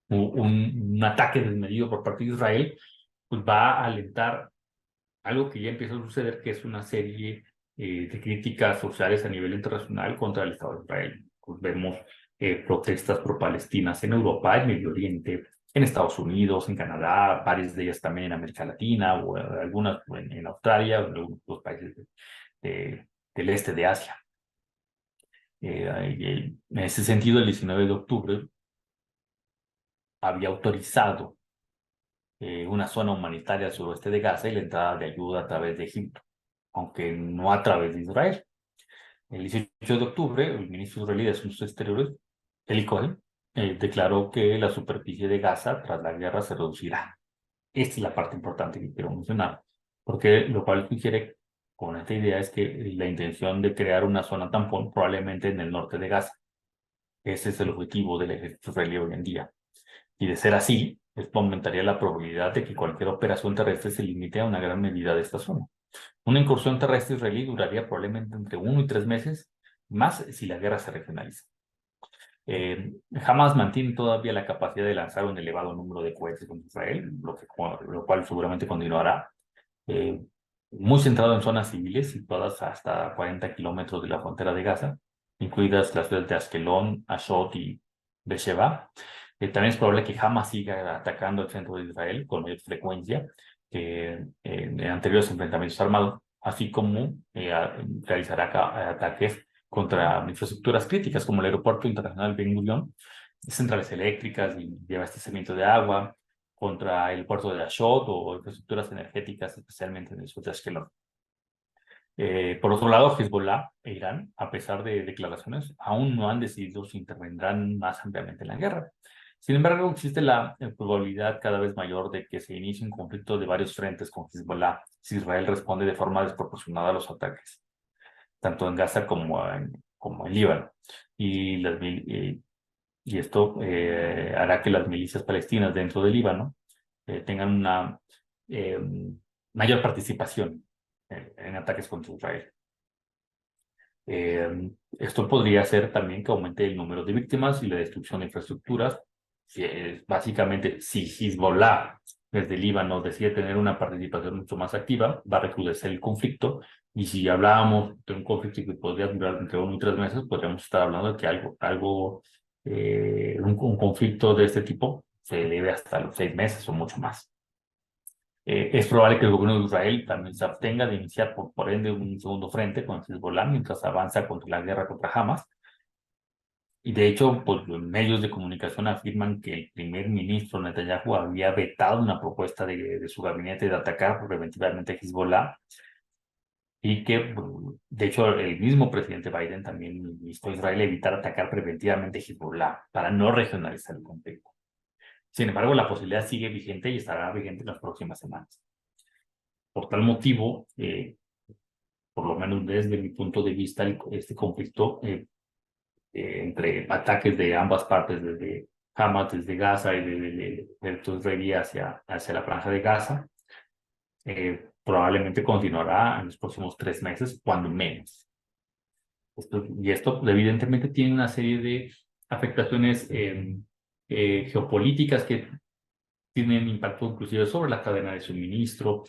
un ataque desmedido por parte de Israel pues va a alentar algo que ya empieza a suceder, que es una serie de críticas sociales a nivel internacional contra el Estado de Israel. Pues vemos protestas pro-palestinas en Europa, en Medio Oriente, en Estados Unidos, en Canadá, varias de ellas también en América Latina, o algunas en Australia, o en algunos países del este de Asia. En ese sentido, el 19 de octubre había autorizado una zona humanitaria al suroeste de Gaza y la entrada de ayuda a través de Egipto, aunque no a través de Israel. El 18 de octubre, el ministro israelí de Asuntos Exteriores, Eli Cohen, declaró que la superficie de Gaza tras la guerra se reducirá. Esta es la parte importante que quiero mencionar, porque lo cual sugiere con esta idea es que la intención de crear una zona tampón probablemente en el norte de Gaza. Ese es el objetivo del ejército israelí hoy en día. Y de ser así, esto aumentaría la probabilidad de que cualquier operación terrestre se limite a una gran medida de esta zona. Una incursión terrestre israelí duraría probablemente entre 1 y 3 meses, más si la guerra se regionaliza. Hamas mantiene todavía la capacidad de lanzar un elevado número de cohetes contra Israel, lo cual seguramente continuará, eh, muy centrado en zonas civiles situadas hasta 40 kilómetros de la frontera de Gaza, incluidas las ciudades de Askelon, Ashdod y Beersheba. También es probable que Hamas siga atacando el centro de Israel con mayor frecuencia que en anteriores enfrentamientos armados, así como realizará ataques contra infraestructuras críticas como el Aeropuerto Internacional Ben Gurion, centrales eléctricas y de abastecimiento de agua, contra el puerto de Ashdod o infraestructuras energéticas, especialmente en el sur de Ashkelon. Por otro lado, Hezbollah e Irán, a pesar de declaraciones, aún no han decidido si intervendrán más ampliamente en la guerra. Sin embargo, existe la probabilidad cada vez mayor de que se inicie un conflicto de varios frentes con Hezbollah si Israel responde de forma desproporcionada a los ataques, tanto en Gaza como en Líbano. Y, y esto hará que las milicias palestinas dentro del Líbano tengan una eh, mayor participación en ataques contra Israel. Esto podría hacer también que aumente el número de víctimas y la destrucción de infraestructuras. Básicamente, si Hezbollah desde Líbano decide tener una participación mucho más activa, va a recrudecer el conflicto. Y si hablábamos de un conflicto que podría durar entre 1 y 3 meses, podríamos estar hablando de que un conflicto de este tipo se eleve hasta los 6 meses o mucho más. Es probable que el gobierno de Israel también se abstenga de iniciar, por ende, un segundo frente con Hezbollah mientras avanza contra la guerra contra Hamas. Y de hecho, pues, los medios de comunicación afirman que el primer ministro Netanyahu había vetado una propuesta de su gabinete de atacar preventivamente a Hezbollah y que, de hecho, el mismo presidente Biden también instó a Israel a evitar atacar preventivamente a Hezbollah para no regionalizar el conflicto. Sin embargo, la posibilidad sigue vigente y estará vigente en las próximas semanas. Por tal motivo, por lo menos desde mi punto de vista, este conflicto entre ataques de ambas partes, desde Hamas, desde Gaza y de Israel hacia la franja de Gaza, probablemente continuará en los próximos 3 meses, cuando menos. Esto evidentemente tiene una serie de afectaciones geopolíticas que tienen impacto inclusive sobre la cadena de suministro,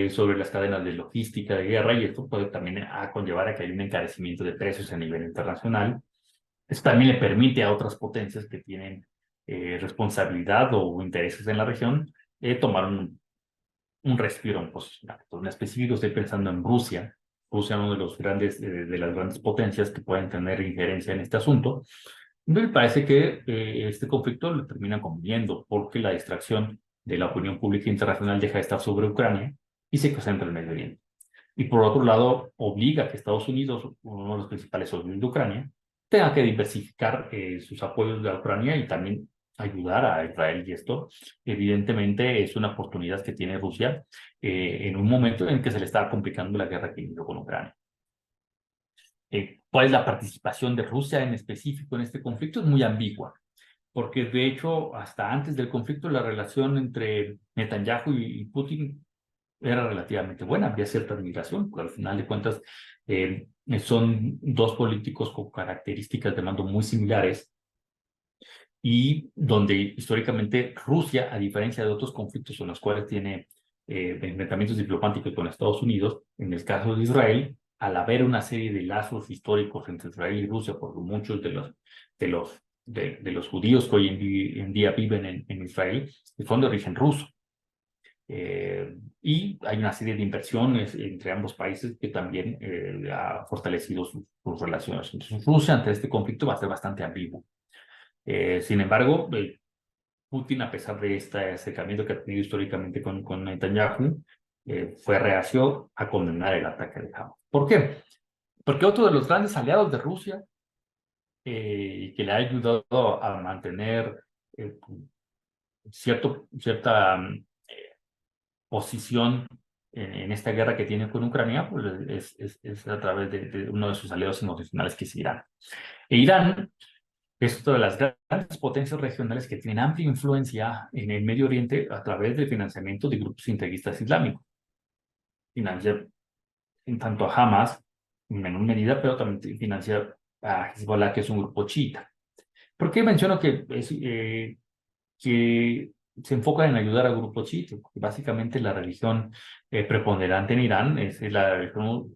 sobre las cadenas de logística de guerra, y esto puede también conllevar a que haya un encarecimiento de precios a nivel internacional. Esto también le permite a otras potencias que tienen responsabilidad o intereses en la región tomar un respiro, un posicionamiento. En específico estoy pensando en Rusia. Rusia, uno de los grandes, de las grandes potencias que pueden tener injerencia en este asunto. Me parece que este conflicto le termina conveniendo porque la distracción de la opinión pública internacional deja de estar sobre Ucrania y se concentra en el Medio Oriente. Y por otro lado, obliga a que Estados Unidos, uno de los principales socios de Ucrania, tenga que diversificar sus apoyos a Ucrania y también ayudar a Israel. Y esto, evidentemente, es una oportunidad que tiene Rusia en un momento en que se le está complicando la guerra que inició con Ucrania. ¿Cuál es la participación de Rusia en específico en este conflicto? Es muy ambigua, porque de hecho, hasta antes del conflicto, la relación entre Netanyahu y Putin era relativamente buena, había cierta admiración, porque al final de cuentas son dos políticos con características de mando muy similares y donde históricamente Rusia, a diferencia de otros conflictos en los cuales tiene enfrentamientos diplomáticos con Estados Unidos, en el caso de Israel, al haber una serie de lazos históricos entre Israel y Rusia, porque muchos de los judíos que hoy en día viven en Israel son de origen ruso. Y hay una serie de inversiones entre ambos países que también ha fortalecido sus relaciones. Entonces, Rusia ante este conflicto va a ser bastante ambiguo. Sin embargo, Putin, a pesar de este acercamiento que ha tenido históricamente con Netanyahu, fue reacio a condenar el ataque de Hamas. ¿Por qué? Porque otro de los grandes aliados de Rusia, que le ha ayudado a mantener cierta posición en esta guerra que tiene con Ucrania, pues es a través de uno de sus aliados internacionales, que es Irán. E Irán es una de las grandes potencias regionales que tienen amplia influencia en el Medio Oriente a través del financiamiento de grupos integristas islámicos. Financia en tanto a Hamas, en menor medida, pero también financia a Hezbollah, que es un grupo chiita. ¿Por qué menciono que se enfocan en ayudar a grupos chiitas? Porque básicamente la religión preponderante en Irán es la religión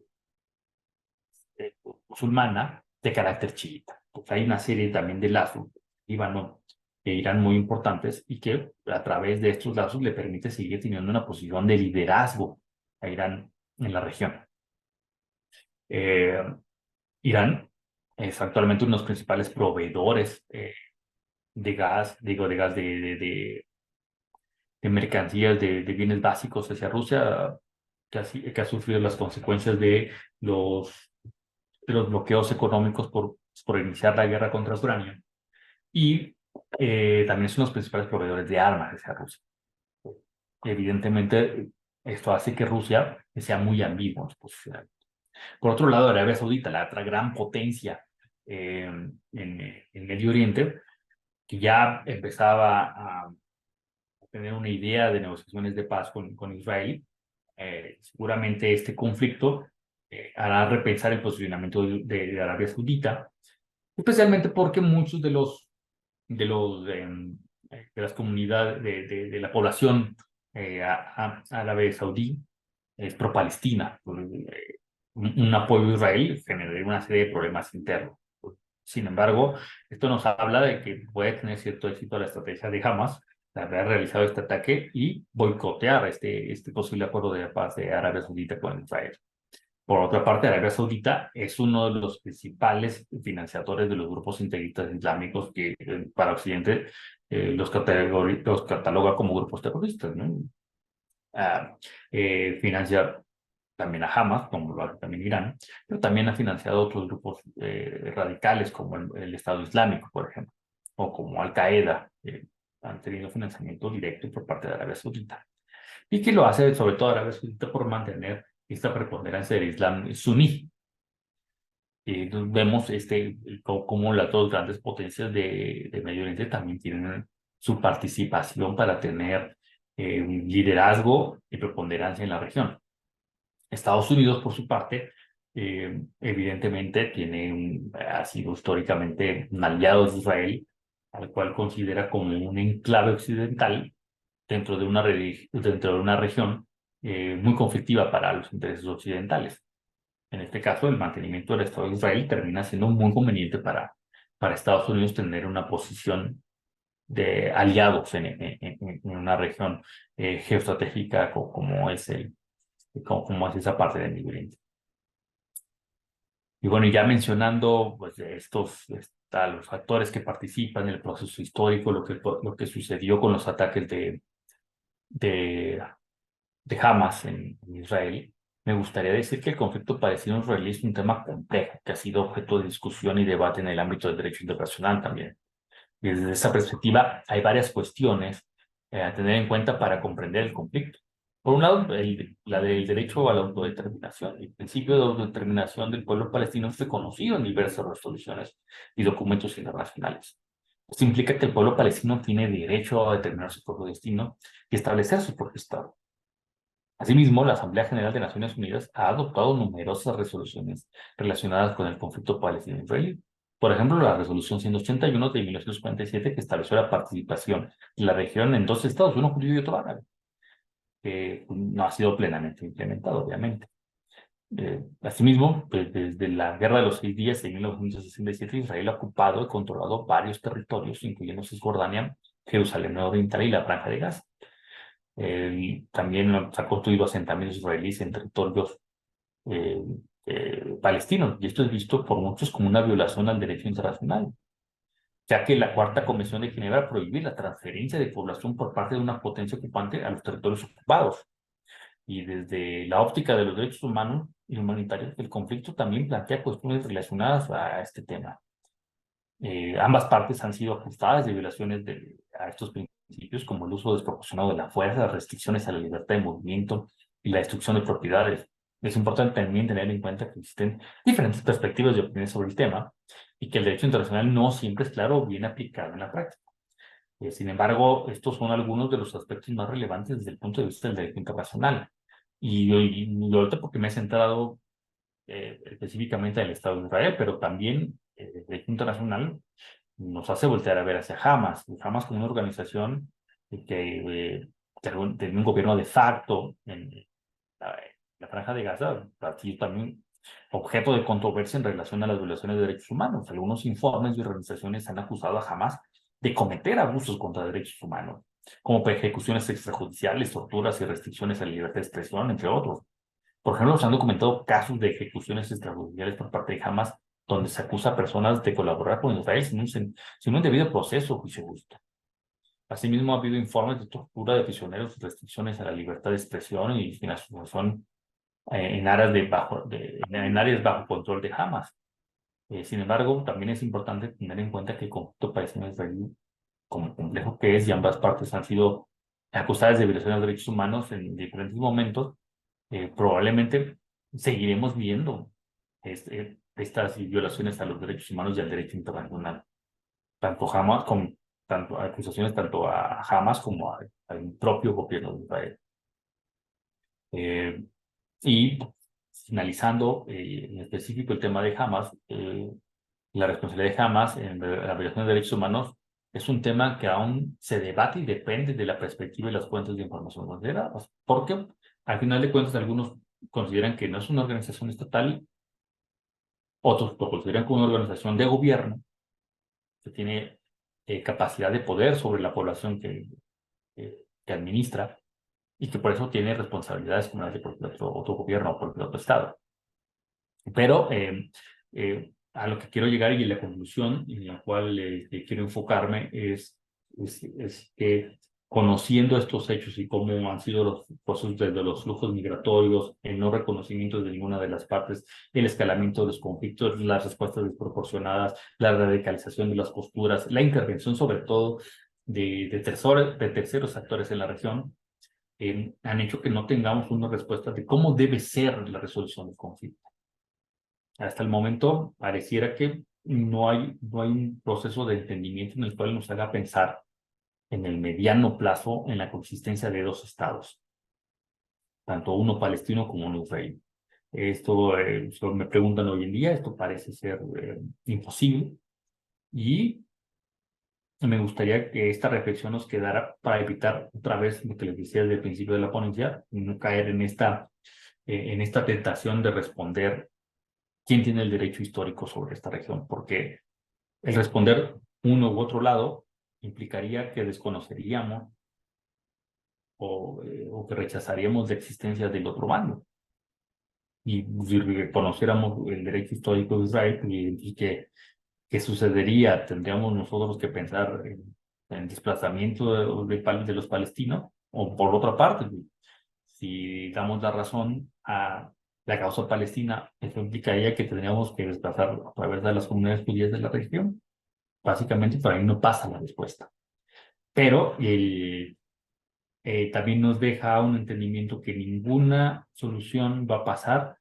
musulmana de carácter chiita. Porque hay una serie también de lazos Líbano e Irán muy importantes y que a través de estos lazos le permite seguir teniendo una posición de liderazgo a Irán en la región. Irán es actualmente uno de los principales proveedores de gas, de mercancías, de bienes básicos hacia Rusia, que ha sufrido las consecuencias de los bloqueos económicos por iniciar la guerra contra Ucrania. Y también son los principales proveedores de armas hacia Rusia. Evidentemente, esto hace que Rusia sea muy ambigua en su posicionamiento. Por otro lado, Arabia Saudita, la otra gran potencia en Medio Oriente, que ya empezaba a tener una idea de negociaciones de paz con Israel, seguramente este conflicto hará repensar el posicionamiento de Arabia Saudita, especialmente porque muchos de las comunidades de la población árabe saudí es pro-Palestina. Un apoyo a Israel generaría una serie de problemas internos. Sin embargo, esto nos habla de que puede tener cierto éxito la estrategia de Hamas de haber realizado este ataque y boicotear este posible acuerdo de paz de Arabia Saudita con Israel. Por otra parte, Arabia Saudita es uno de los principales financiadores de los grupos integristas islámicos que para Occidente los cataloga como grupos terroristas, ¿no? Financia también a Hamas, como lo hace también Irán, pero también ha financiado otros grupos radicales como el Estado Islámico, por ejemplo, o como Al-Qaeda, han tenido financiamiento directo por parte de Arabia Saudita. Y que lo hace sobre todo Arabia Saudita por mantener esta preponderancia del Islam suní. Entonces vemos cómo las dos grandes potencias de Medio Oriente también tienen su participación para tener un liderazgo y preponderancia en la región. Estados Unidos, por su parte, evidentemente ha sido históricamente un aliado de Israel, al cual considera como un enclave occidental dentro de una región muy conflictiva para los intereses occidentales. En este caso, el mantenimiento del Estado de Israel termina siendo muy conveniente para Estados Unidos tener una posición de aliados en una región geoestratégica como es esa parte del Medio Oriente. Y bueno, ya mencionando pues, los factores que participan en el proceso histórico, lo que sucedió con los ataques de Hamas en Israel, me gustaría decir que el conflicto palestino-israelí es un tema complejo, que ha sido objeto de discusión y debate en el ámbito del derecho internacional también. Y desde esa perspectiva, hay varias cuestiones a tener en cuenta para comprender el conflicto. Por un lado, la del derecho a la autodeterminación. El principio de autodeterminación del pueblo palestino es reconocido en diversas resoluciones y documentos internacionales. Esto implica que el pueblo palestino tiene derecho a determinar su propio destino y establecer su propio Estado. Asimismo, la Asamblea General de Naciones Unidas ha adoptado numerosas resoluciones relacionadas con el conflicto palestino-israelí. Por ejemplo, la resolución 181 de 1947 que estableció la participación de la región en dos estados, uno judío y otro árabe, que no ha sido plenamente implementado, obviamente. Asimismo, pues, desde la Guerra de los 6 Días en 1967, Israel ha ocupado y controlado varios territorios, incluyendo Cisjordania, Jerusalén Oriental y la Franja de Gaza. También se ha construido asentamientos israelíes en territorios eh, palestinos, y esto es visto por muchos como una violación al derecho internacional, ya que la Cuarta Convención de Ginebra prohíbe la transferencia de población por parte de una potencia ocupante a los territorios ocupados. Y desde la óptica de los derechos humanos y humanitarios, el conflicto también plantea cuestiones relacionadas a este tema. Ambas partes han sido acusadas de violaciones a estos principios, como el uso desproporcionado de la fuerza, las restricciones a la libertad de movimiento y la destrucción de propiedades. Es importante también tener en cuenta que existen diferentes perspectivas y opiniones sobre el tema y que el derecho internacional no siempre es claro o bien aplicado en la práctica. Sin embargo, estos son algunos de los aspectos más relevantes desde el punto de vista del derecho internacional. Y ahorita porque me he centrado específicamente en el Estado de Israel, pero también el derecho internacional nos hace voltear a ver hacia Hamas. Hamas como una organización tiene un gobierno de facto en la Franja de Gaza, ha sido también objeto de controversia en relación a las violaciones de derechos humanos. Algunos informes y organizaciones han acusado a Hamas de cometer abusos contra derechos humanos, como ejecuciones extrajudiciales, torturas y restricciones a la libertad de expresión, entre otros. Por ejemplo, se han documentado casos de ejecuciones extrajudiciales por parte de Hamas, donde se acusa a personas de colaborar con Israel sin un debido proceso o juicio justo. Asimismo, ha habido informes de tortura de prisioneros, restricciones a la libertad de expresión y financiación en áreas bajo control de Hamas. Sin embargo, también es importante tener en cuenta que el conflicto palestino-israelí como complejo que es, y ambas partes han sido acusadas de violaciones de derechos humanos en diferentes momentos, probablemente seguiremos viendo estas violaciones a los derechos humanos y al derecho internacional, tanto Hamas como tanto acusaciones tanto a Hamas como al propio gobierno de Israel. Y finalizando en específico el tema de Hamas, la responsabilidad de Hamas en la violación de derechos humanos es un tema que aún se debate y depende de la perspectiva y las fuentes de información consideradas, porque al final de cuentas algunos consideran que no es una organización estatal, otros lo consideran como una organización de gobierno que tiene capacidad de poder sobre la población que administra y que por eso tiene responsabilidades como las de cualquier otro gobierno o cualquier otro estado. Pero a lo que quiero llegar y la conclusión en la cual quiero enfocarme es que conociendo estos hechos y cómo han sido los procesos desde los flujos migratorios, el no reconocimiento de ninguna de las partes, el escalamiento de los conflictos, las respuestas desproporcionadas, la radicalización de las posturas, la intervención sobre todo de terceros actores en la región, han hecho que no tengamos una respuesta de cómo debe ser la resolución del conflicto. Hasta el momento pareciera que no hay un proceso de entendimiento en el cual nos haga pensar en el mediano plazo en la consistencia de dos estados, tanto uno palestino como uno israelí. Esto, me preguntan hoy en día, esto parece ser imposible, y me gustaría que esta reflexión nos quedara para evitar otra vez lo que les decía desde el principio de la ponencia, y no caer en esta tentación de responder quién tiene el derecho histórico sobre esta región, porque el responder uno u otro lado implicaría que desconoceríamos o que rechazaríamos la existencia del otro bando. Y si reconociéramos el derecho histórico de Israel, y ¿qué sucedería? Tendríamos nosotros que pensar en desplazamiento de los palestinos, o por otra parte, si damos la razón a la causa palestina, eso implicaría que tendríamos que desplazar a través de las comunidades judías de la región. Básicamente, por ahí no pasa la respuesta. Pero también nos deja un entendimiento que ninguna solución va a pasar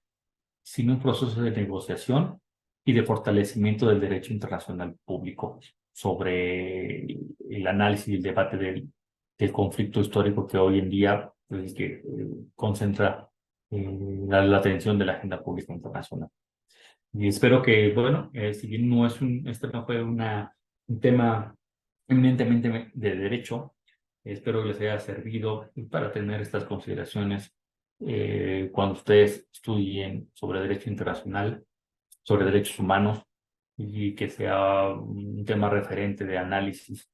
sin un proceso de negociación y de fortalecimiento del derecho internacional público sobre el análisis y el debate del conflicto histórico que hoy en día pues, que concentra la atención de la agenda pública internacional. Y espero que, bueno, si bien este no fue un tema eminentemente de derecho, espero que les haya servido para tener estas consideraciones cuando ustedes estudien sobre derecho internacional, sobre derechos humanos, y que sea un tema referente de análisis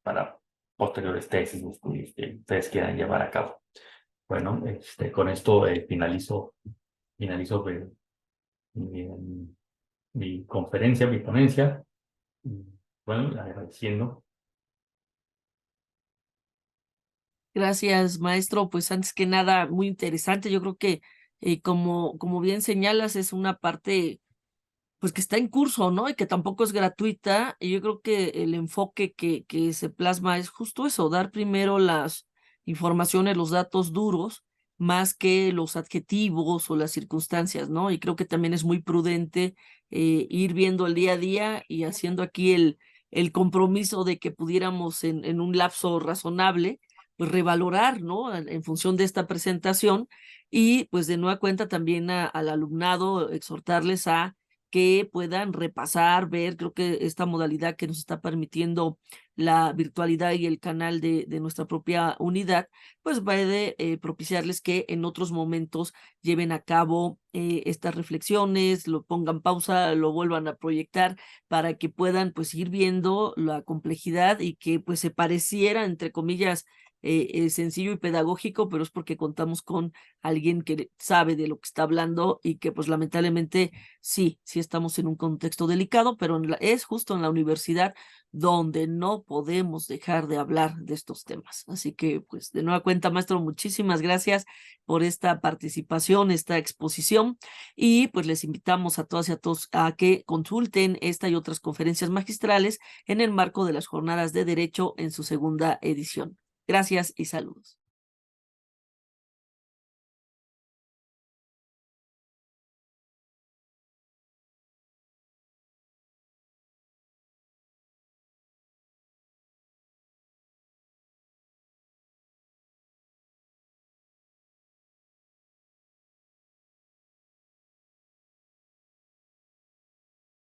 para posteriores tesis o estudios que ustedes quieran llevar a cabo. Bueno, con esto finalizo mi conferencia, mi ponencia. Bueno, agradeciendo.
Gracias, maestro. Pues antes que nada, muy interesante. Yo creo que, como bien señalas, es una parte pues que está en curso, ¿no? Y que tampoco es gratuita. Y yo creo que el enfoque que se plasma es justo eso, dar primero las informaciones, los datos duros, más que los adjetivos o las circunstancias, ¿no? Y creo que también es muy prudente ir viendo el día a día y haciendo aquí el compromiso de que pudiéramos en un lapso razonable, pues revalorar, ¿no? En función de esta presentación y pues de nueva cuenta también al alumnado exhortarles a que puedan repasar, ver, creo que esta modalidad que nos está permitiendo la virtualidad y el canal de nuestra propia unidad, pues puede propiciarles que en otros momentos lleven a cabo estas reflexiones, lo pongan pausa, lo vuelvan a proyectar para que puedan pues ir viendo la complejidad y que pues se pareciera, entre comillas, sencillo y pedagógico, pero es porque contamos con alguien que sabe de lo que está hablando y que pues lamentablemente sí estamos en un contexto delicado, pero es justo en la universidad donde no podemos dejar de hablar de estos temas. Así que pues de nueva cuenta, maestro, muchísimas gracias por esta participación, esta exposición, y pues les invitamos a todas y a todos a que consulten esta y otras conferencias magistrales en el marco de las Jornadas de Derecho en su segunda edición. Gracias y saludos.